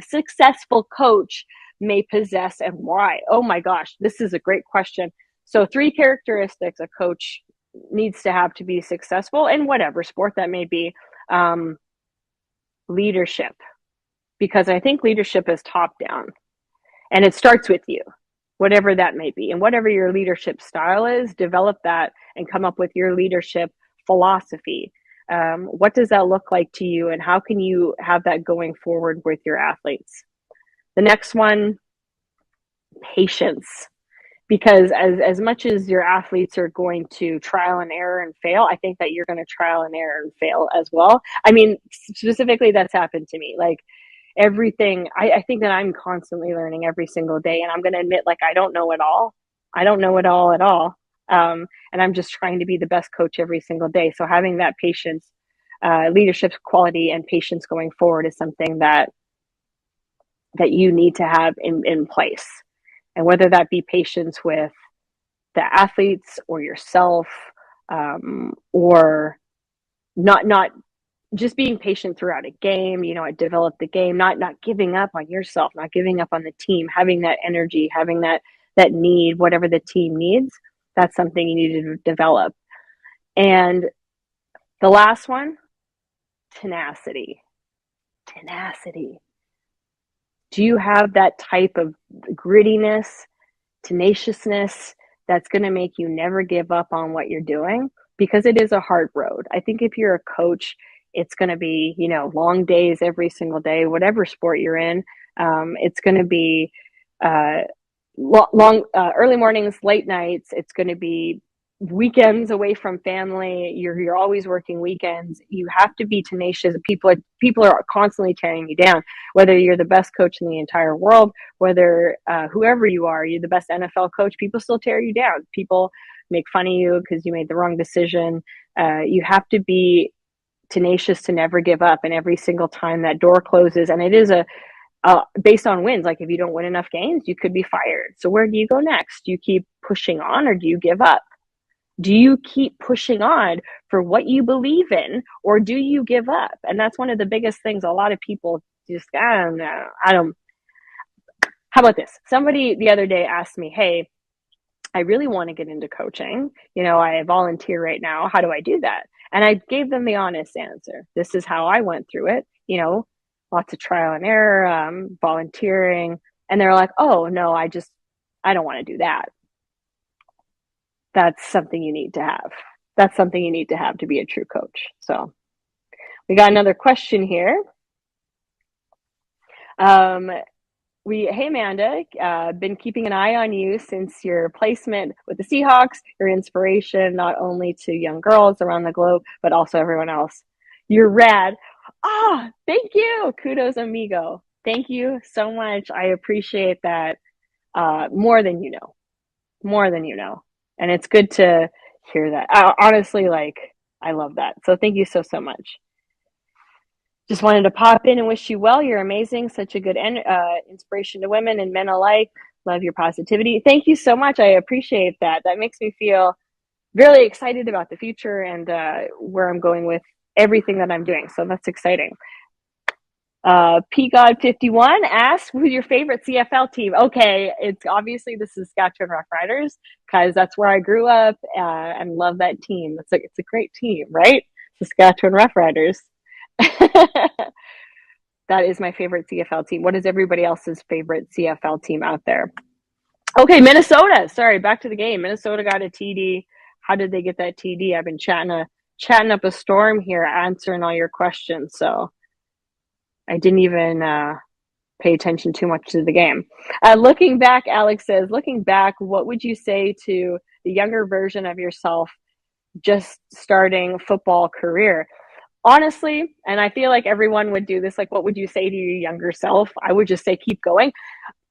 successful coach may possess, and why? Oh my gosh, this is a great question. So 3 characteristics a coach needs to have to be successful in whatever sport that may be. leadership, because I think leadership is top down and it starts with you, whatever that may be. And whatever your leadership style is, develop that and come up with your leadership philosophy. What does that look like to you, and how can you have that going forward with your athletes? The next one, patience. Because as much as your athletes are going to trial and error and fail, I think that you're going to trial and error and fail as well. I mean, specifically, that's happened to me. Like everything, I think that I'm constantly learning every single day, and I'm going to admit, like, I don't know it all. I don't know it all at all. And I'm just trying to be the best coach every single day. So having that patience, leadership quality and patience going forward is something that you need to have in place. And whether that be patience with the athletes or yourself, or not just being patient throughout a game, develop the game, not giving up on yourself, not giving up on the team, having that energy, having that need, whatever the team needs, that's something you need to develop. And the last one, tenacity. Do you have that type of grittiness, tenaciousness that's going to make you never give up on what you're doing? Because it is a hard road. I think if you're a coach, it's going to be, long days every single day, whatever sport you're in. It's going to be long early mornings, late nights. It's going to be weekends away from family. You're always working weekends. You have to be tenacious. People are constantly tearing you down, whether you're the best coach in the entire world, whether whoever you are, you're the best NFL coach, people still tear you down. People make fun of you because you made the wrong decision. You have to be tenacious to never give up. And every single time that door closes, and it is based on wins, like if you don't win enough games, you could be fired. So where do you go next? Do you keep pushing on, or do you give up? Do you keep pushing on for what you believe in, or do you give up? And that's one of the biggest things. A lot of people just, I don't know. How about this? Somebody the other day asked me, hey, I really want to get into coaching. I volunteer right now. How do I do that? And I gave them the honest answer. This is how I went through it. Lots of trial and error, volunteering. And they're like, oh, no, I don't want to do that. That's something you need to have. That's something you need to have to be a true coach. So we got another question here. Hey, Amanda, been keeping an eye on you since your placement with the Seahawks, your inspiration, not only to young girls around the globe, but also everyone else. You're rad. Thank you. Kudos, amigo. Thank you so much. I appreciate that more than you know. And it's good to hear that. Honestly, I love that. So thank you so much. Just wanted to pop in and wish you well. You're amazing. Such a good inspiration to women and men alike. Love your positivity. Thank you so much. I appreciate that. That makes me feel really excited about the future and where I'm going with everything that I'm doing. So that's exciting. PGod51 asks, who's your favorite CFL team? Okay, it's obviously the Saskatchewan Roughriders, because that's where I grew up and love that team. It's a great team, right? Saskatchewan Roughriders. That is my favorite CFL team. What is everybody else's favorite CFL team out there? Okay, Minnesota. Sorry, back to the game. Minnesota got a TD. How did they get that TD? I've been chatting up a storm here, answering all your questions. So I didn't even pay attention too much to the game. Looking back, Alex says, what would you say to the younger version of yourself just starting football career? Honestly, and I feel like everyone would do this, what would you say to your younger self? I would just say, keep going.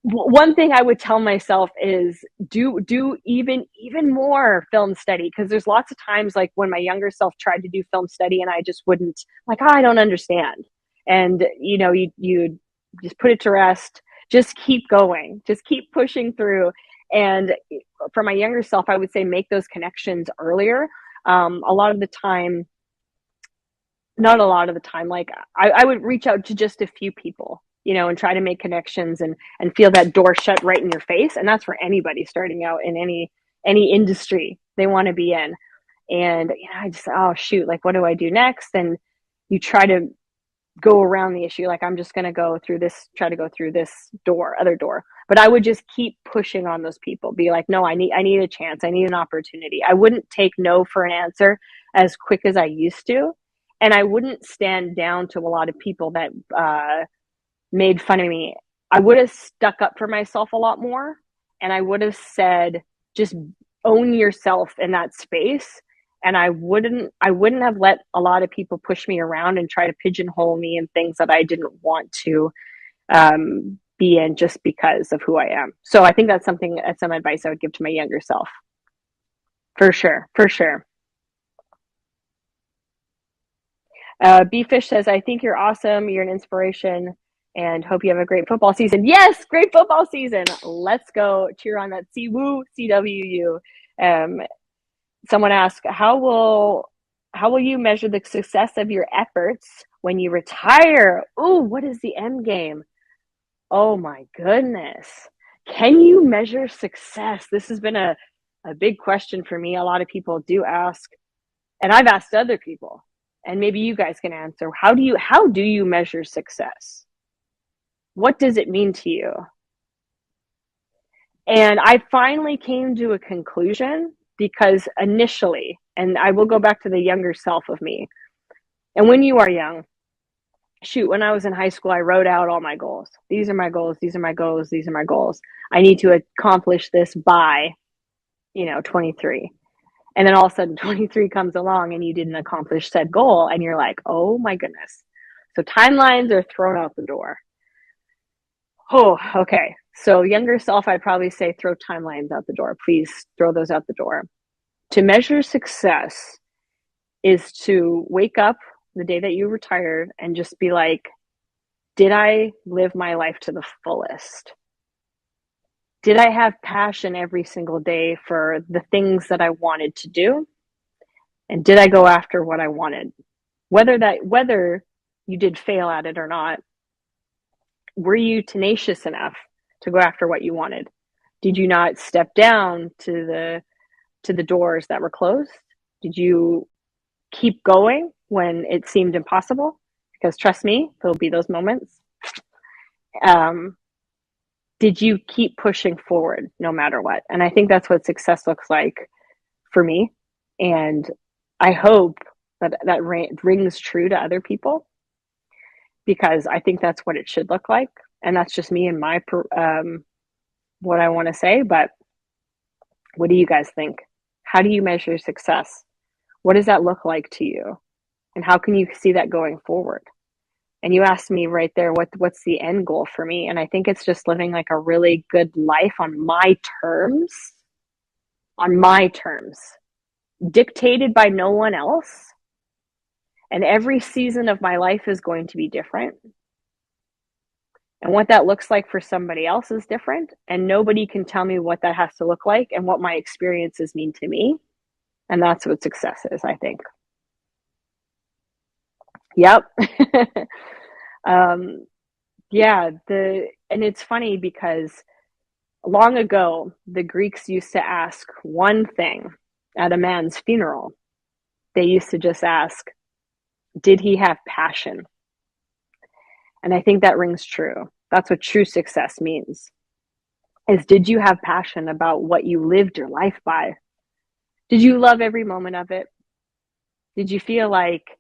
One thing I would tell myself is do even more film study, because there's lots of times when my younger self tried to do film study and I just wouldn't, I don't understand. And, you just put it to rest. Just keep going. Just keep pushing through. And for my younger self, I would say make those connections earlier. Not a lot of the time, I would reach out to just a few people, and try to make connections and feel that door shut right in your face. And that's for anybody starting out in any industry they want to be in. And, I just, oh, shoot, what do I do next? And you try to go around the issue. Like, I'm just going to go through this, try to go through this other door. But I would just keep pushing on those people, be like, no, I need a chance. I need an opportunity. I wouldn't take no for an answer as quick as I used to. And I wouldn't stand down to a lot of people that made fun of me. I would have stuck up for myself a lot more. And I would have said, just own yourself in that space. And I wouldn't have let a lot of people push me around and try to pigeonhole me in things that I didn't want to be in just because of who I am. So I think that's some advice I would give to my younger self. For sure. For sure. Bfish says, I think you're awesome. You're an inspiration and hope you have a great football season. Yes, great football season. Let's go cheer on that CWU, CWU. Someone asked, how will you measure the success of your efforts when you retire? Ooh, what is the end game? Oh my goodness. Can you measure success? This has been a big question for me. A lot of people do ask, and I've asked other people, and maybe you guys can answer. How do you measure success? What does it mean to you? And I finally came to a conclusion because initially, and I will go back to the younger self of me. And when you are young, when I was in high school, I wrote out all my goals. These are my goals. These are my goals. These are my goals. I need to accomplish this by, 23. And then all of a sudden 23 comes along and you didn't accomplish said goal. And you're like, oh my goodness. So timelines are thrown out the door. Oh, okay. So younger self, I'd probably say throw timelines out the door. Please throw those out the door. To measure success is to wake up the day that you retired and just be like, did I live my life to the fullest? Did I have passion every single day for the things that I wanted to do? And did I go after what I wanted? Whether you did fail at it or not, were you tenacious enough to go after what you wanted? Did you not step down to the doors that were closed? Did you keep going when it seemed impossible? Because trust me, there'll be those moments. Did you keep pushing forward no matter what? And I think that's what success looks like for me. And I hope that rings true to other people, because I think that's what it should look like. And that's just me and my what I want to say. But what do you guys think? How do you measure success? What does that look like to you? And how can you see that going forward? And you asked me right there, what's the end goal for me? And I think it's just living like a really good life on my terms, dictated by no one else. And every season of my life is going to be different. And what that looks like for somebody else is different. And nobody can tell me what that has to look like and what my experiences mean to me. And that's what success is, I think. Yep. Yeah, and it's funny because long ago, the Greeks used to ask one thing at a man's funeral. They used to just ask, did he have passion? And I think that rings true. That's what true success means. Is, did you have passion about what you lived your life by? Did you love every moment of it? Did you feel like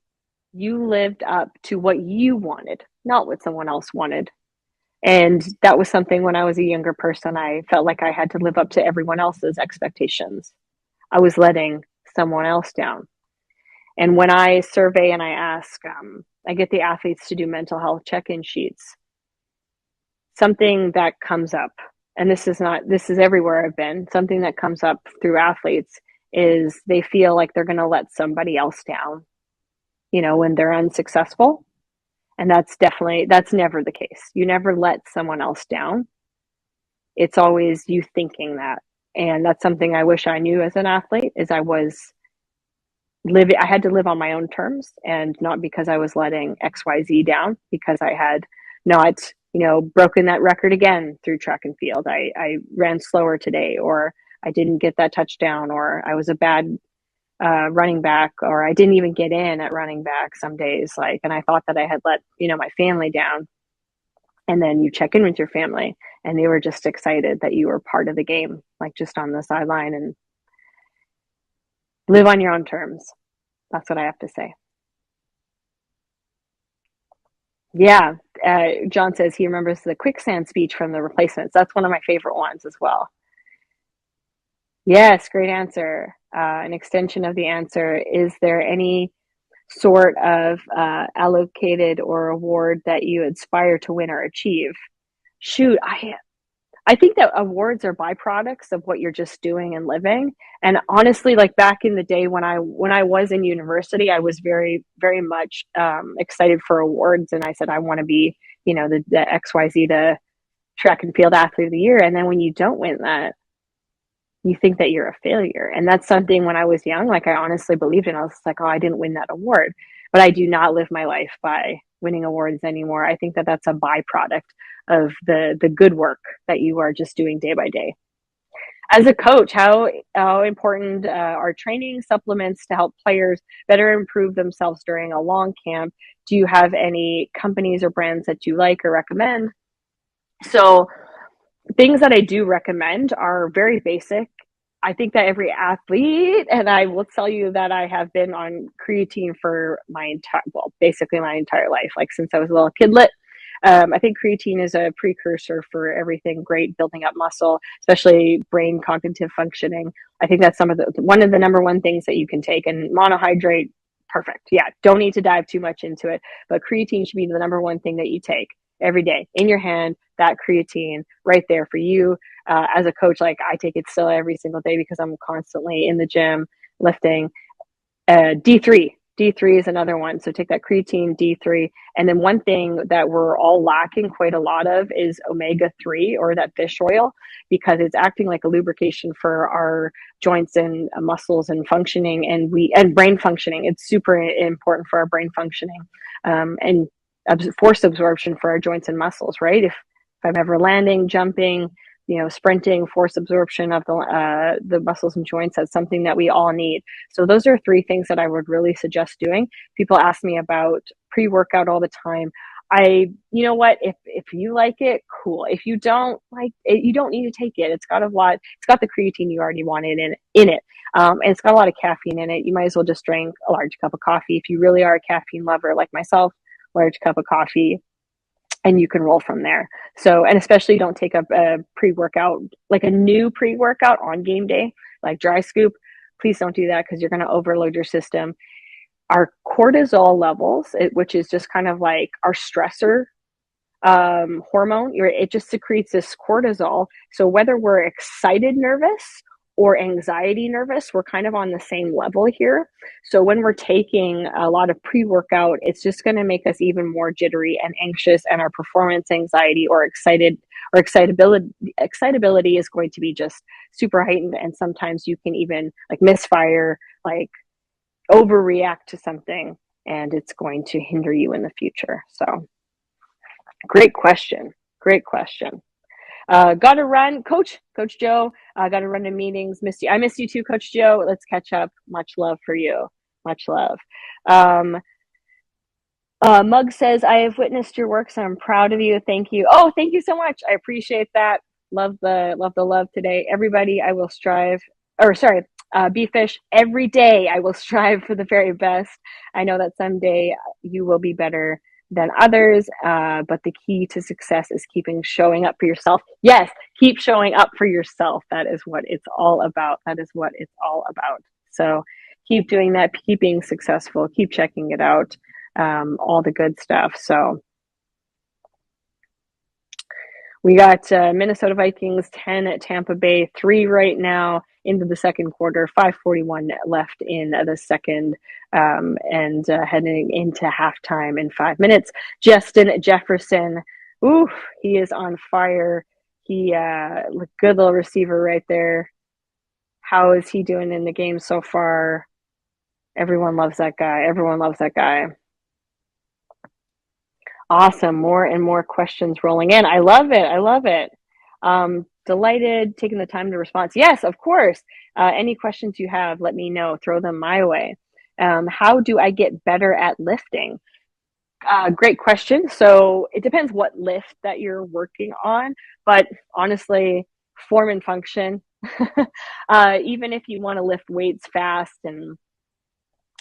you lived up to what you wanted, not what someone else wanted? And that was something when I was a younger person, I felt like I had to live up to everyone else's expectations. I was letting someone else down. And when I survey and I ask, I get the athletes to do mental health check-in sheets. Something that comes up, and this is everywhere I've been, something that comes up through athletes is they feel like they're going to let somebody else down, when they're unsuccessful. And that's never the case. You never let someone else down. It's always you thinking that. And that's something I wish I knew as an athlete, is I had to live on my own terms, and not because I was letting XYZ down, because I had not, broken that record again through track and field. I ran slower today, or I didn't get that touchdown, or I was a bad running back, or I didn't even get in at running back some days, like, and I thought that I had let, my family down. And then you check in with your family and they were just excited that you were part of the game, like just on the sideline, and live on your own terms. That's what I have to say. Yeah. John says he remembers the quicksand speech from the replacements. That's one of my favorite ones as well. Yes, great answer. An extension of the answer. Is there any sort of allocated or award that you aspire to win or achieve? Shoot, I think that awards are byproducts of what you're just doing and living. And honestly, like back in the day when I was in university, I was very, very much excited for awards, and I said I want to be, the XYZ to track and field athlete of the year. And then when you don't win that, you think that you're a failure. And that's something when I was young, like I honestly believed in. I was like, oh, I didn't win that award. But I do not live my life by winning awards anymore. I think that that's a byproduct of the good work that you are just doing day by day. As a coach, how important are training supplements to help players better improve themselves during a long camp? Do you have any companies or brands that you like or recommend? So things that I do recommend are very basic. I think that every athlete, and I will tell you that I have been on creatine for basically my entire life, like since I was a little kidlet. I think creatine is a precursor for everything great, building up muscle, especially brain cognitive functioning. I think that's one of the number one things that you can take. And monohydrate, perfect. Yeah, don't need to dive too much into it, but creatine should be the number one thing that you take every day in your hand. That creatine right there for you. As a coach, like I take it still every single day because I'm constantly in the gym lifting. D3. D3 is another one. So take that creatine, D3. And then one thing that we're all lacking quite a lot of is omega-3, or that fish oil, because it's acting like a lubrication for our joints and muscles and functioning, and brain functioning. It's super important for our brain functioning, and force absorption for our joints and muscles, right? If I'm ever landing, jumping, sprinting, force absorption of the muscles and joints, that's something that we all need. So those are three things that I would really suggest doing. People ask me about pre-workout all the time. You know what, if you like it, cool. If you don't like it, you don't need to take it. It's got the creatine you already wanted in it. And it's got a lot of caffeine in it. You might as well just drink a large cup of coffee. If you really are a caffeine lover like myself, large cup of coffee, and you can roll from there. So, and especially don't take a pre-workout, like a new pre-workout on game day, like dry scoop. Please don't do that, because you're going to overload your system. Our cortisol levels, which is just kind of like our stressor hormone, it just secretes this cortisol. So whether we're excited nervous or anxiety nervous, we're kind of on the same level here. So when we're taking a lot of pre-workout, it's just going to make us even more jittery and anxious, and our performance anxiety or excitability is going to be just super heightened. And sometimes you can even like misfire, like overreact to something, and it's going to hinder you in the future. So great question. Great question. Gotta run, Coach Joe. Gotta run to meetings. Missed you. I missed you too, Coach Joe. Let's catch up. Much love for you. Much love. Mug says, I have witnessed your work, so I'm proud of you. Thank you. Oh, thank you so much. I appreciate that. Love the love today. Everybody, I will strive, or sorry, B-Fish, every day I will strive for the very best. I know that someday you will be better than others, but the key to success is showing up for yourself. Yes, keep showing up for yourself. That is what it's all about. That is what it's all about. So keep doing that, keep being successful, keep checking it out, all the good stuff. So we got Minnesota Vikings 10 at Tampa Bay 3 right now into the second quarter, 5:41 left in the second, and heading into halftime in 5 minutes. Justin Jefferson, ooh, he is on fire. He good little receiver right there. How is he doing in the game so far? Everyone loves that guy. Everyone loves that guy. Awesome. More and more questions rolling in. I love it. I love it. delighted taking the time to respond. Yes, of course. Any questions you have, let me know. Throw them my way. How do I get better at lifting? Great question. So it depends what lift that you're working on, but honestly, form and function. Even if you want to lift weights fast, and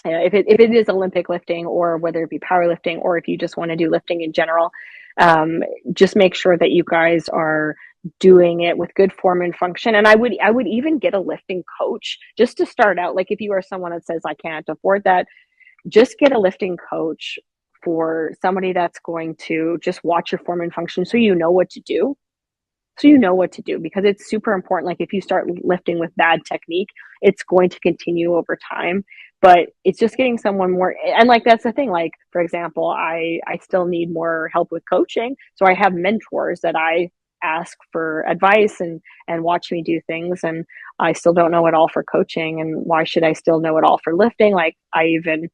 if it is Olympic lifting, or whether it be powerlifting, or if you just want to do lifting in general, just make sure that you guys are doing it with good form and function. And I would even get a lifting coach just to start out. Like if you are someone that says I can't afford that, just get a lifting coach, for somebody that's going to just watch your form and function, so you know what to do. So you know what to do, because it's super important. Like if you start lifting with bad technique, it's going to continue over time. But it's just getting someone more, and like that's the thing. Like for example, I still need more help with coaching, so I have mentors that I ask for advice and watch me do things. And I still don't know it all for coaching, and why should I still know it all for lifting? Like I even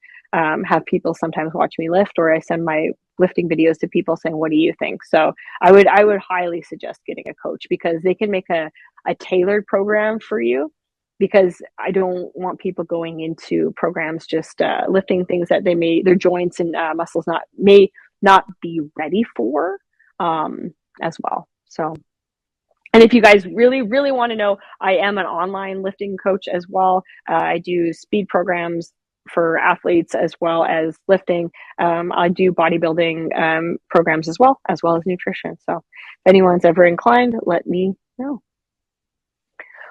have people sometimes watch me lift, or I send my lifting videos to people saying, what do you think? So I would highly suggest getting a coach, because they can make a tailored program for you, because I don't want people going into programs just lifting things that their joints and muscles may not be ready for, as well. So, and if you guys really, really want to know, I am an online lifting coach as well. I do speed programs for athletes as well as lifting. I do bodybuilding programs as well as nutrition. So if anyone's ever inclined, let me know.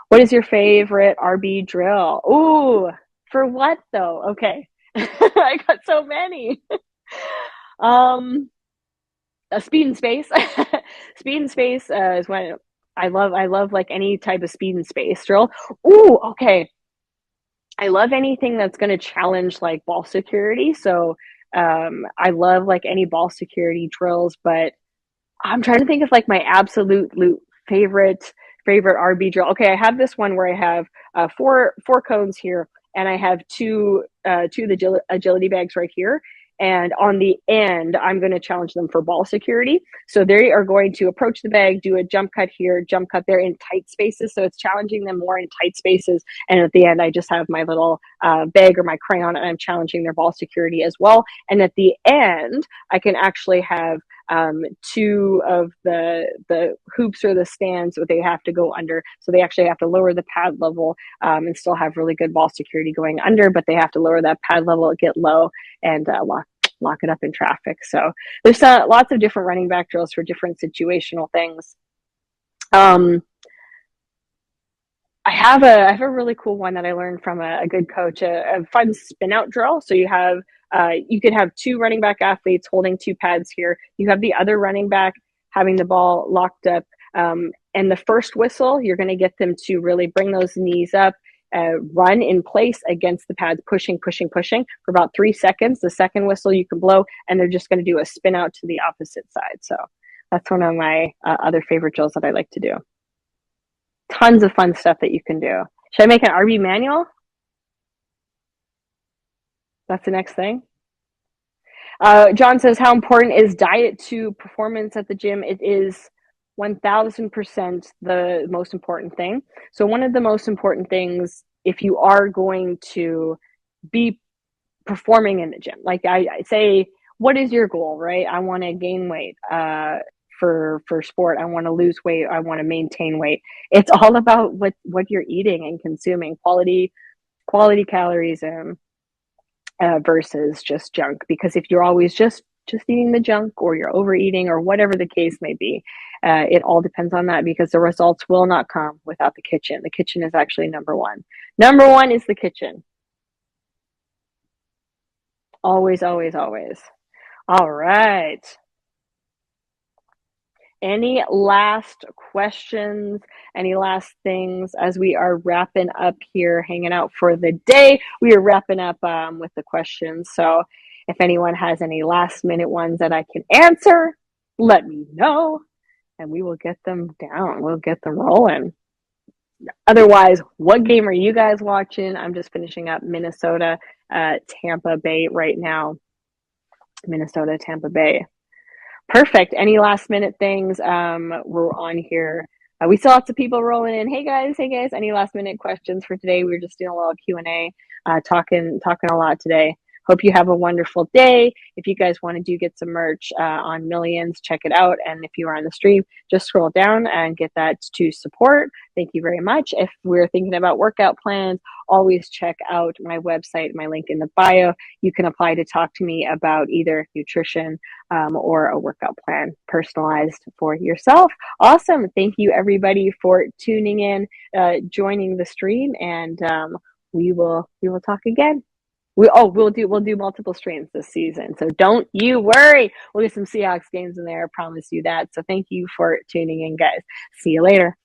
What is your favorite RB drill? Ooh, for what though? Okay. I got so many. um, Speed and space. Speed and space is when I love like any type of speed and space drill. Ooh, okay. I love anything that's going to challenge like ball security. So I love like any ball security drills, but I'm trying to think of like my absolute favorite RB drill. Okay, I have this one where I have four cones here, and I have two of the agility bags right here. And on the end, I'm going to challenge them for ball security. So they are going to approach the bag, do a jump cut here, jump cut there in tight spaces. So it's challenging them more in tight spaces. And at the end, I just have my little bag or my crayon, and I'm challenging their ball security as well. And at the end, I can actually have two of the hoops or the stands that they have to go under. So they actually have to lower the pad level and still have really good ball security going under, but they have to lower that pad level, get low, and lock it up in traffic. So there's lots of different running back drills for different situational things. I have a really cool one that I learned from a good coach, a fun spin out drill. So you could have two running back athletes holding two pads here. You have the other running back having the ball locked up. And the first whistle, you're going to get them to really bring those knees up, run in place against the pads, pushing for about 3 seconds. The second whistle you can blow, and they're just going to do a spin out to the opposite side. So that's one of my other favorite drills that I like to do. Tons of fun stuff that you can do. Should I make an RB manual? That's the next thing. John says, how important is diet to performance at the gym? It is 1000% the most important thing. So one of the most important things, if you are going to be performing in the gym, like I say, what is your goal, right? I want to gain weight for sport. I want to lose weight. I want to maintain weight. It's all about what you're eating and consuming, quality calories versus just junk. Because if you're always just eating the junk, or you're overeating, or whatever the case may be, it all depends on that, because the results will not come without the kitchen. The kitchen is actually number one. Number one is the kitchen. Always, always, always. All right. Any last questions? Any last things as we are wrapping up here, hanging out for the day? We are wrapping up with the questions. So if anyone has any last minute ones that I can answer, let me know, and we will get them down. We'll get them rolling. Otherwise, what game are you guys watching? I'm just finishing up Minnesota, Tampa Bay right now. Minnesota, Tampa Bay. Perfect. Any last minute things? We're on here We still have lots of people rolling in. Hey guys, any last minute questions for today? We were just doing a little Q&A, talking a lot today. Hope you have a wonderful day. If you guys want to get some merch on Millions, check it out. And if you are on the stream, just scroll down and get that to support. Thank you very much. If we're thinking about workout plans, always check out my website, my link in the bio. You can apply to talk to me about either nutrition or a workout plan personalized for yourself. Awesome. Thank you everybody for tuning in, joining the stream, and we will talk again. We'll do multiple streams this season, so don't you worry. We'll get some Seahawks games in there. I promise you that. So thank you for tuning in, guys. See you later.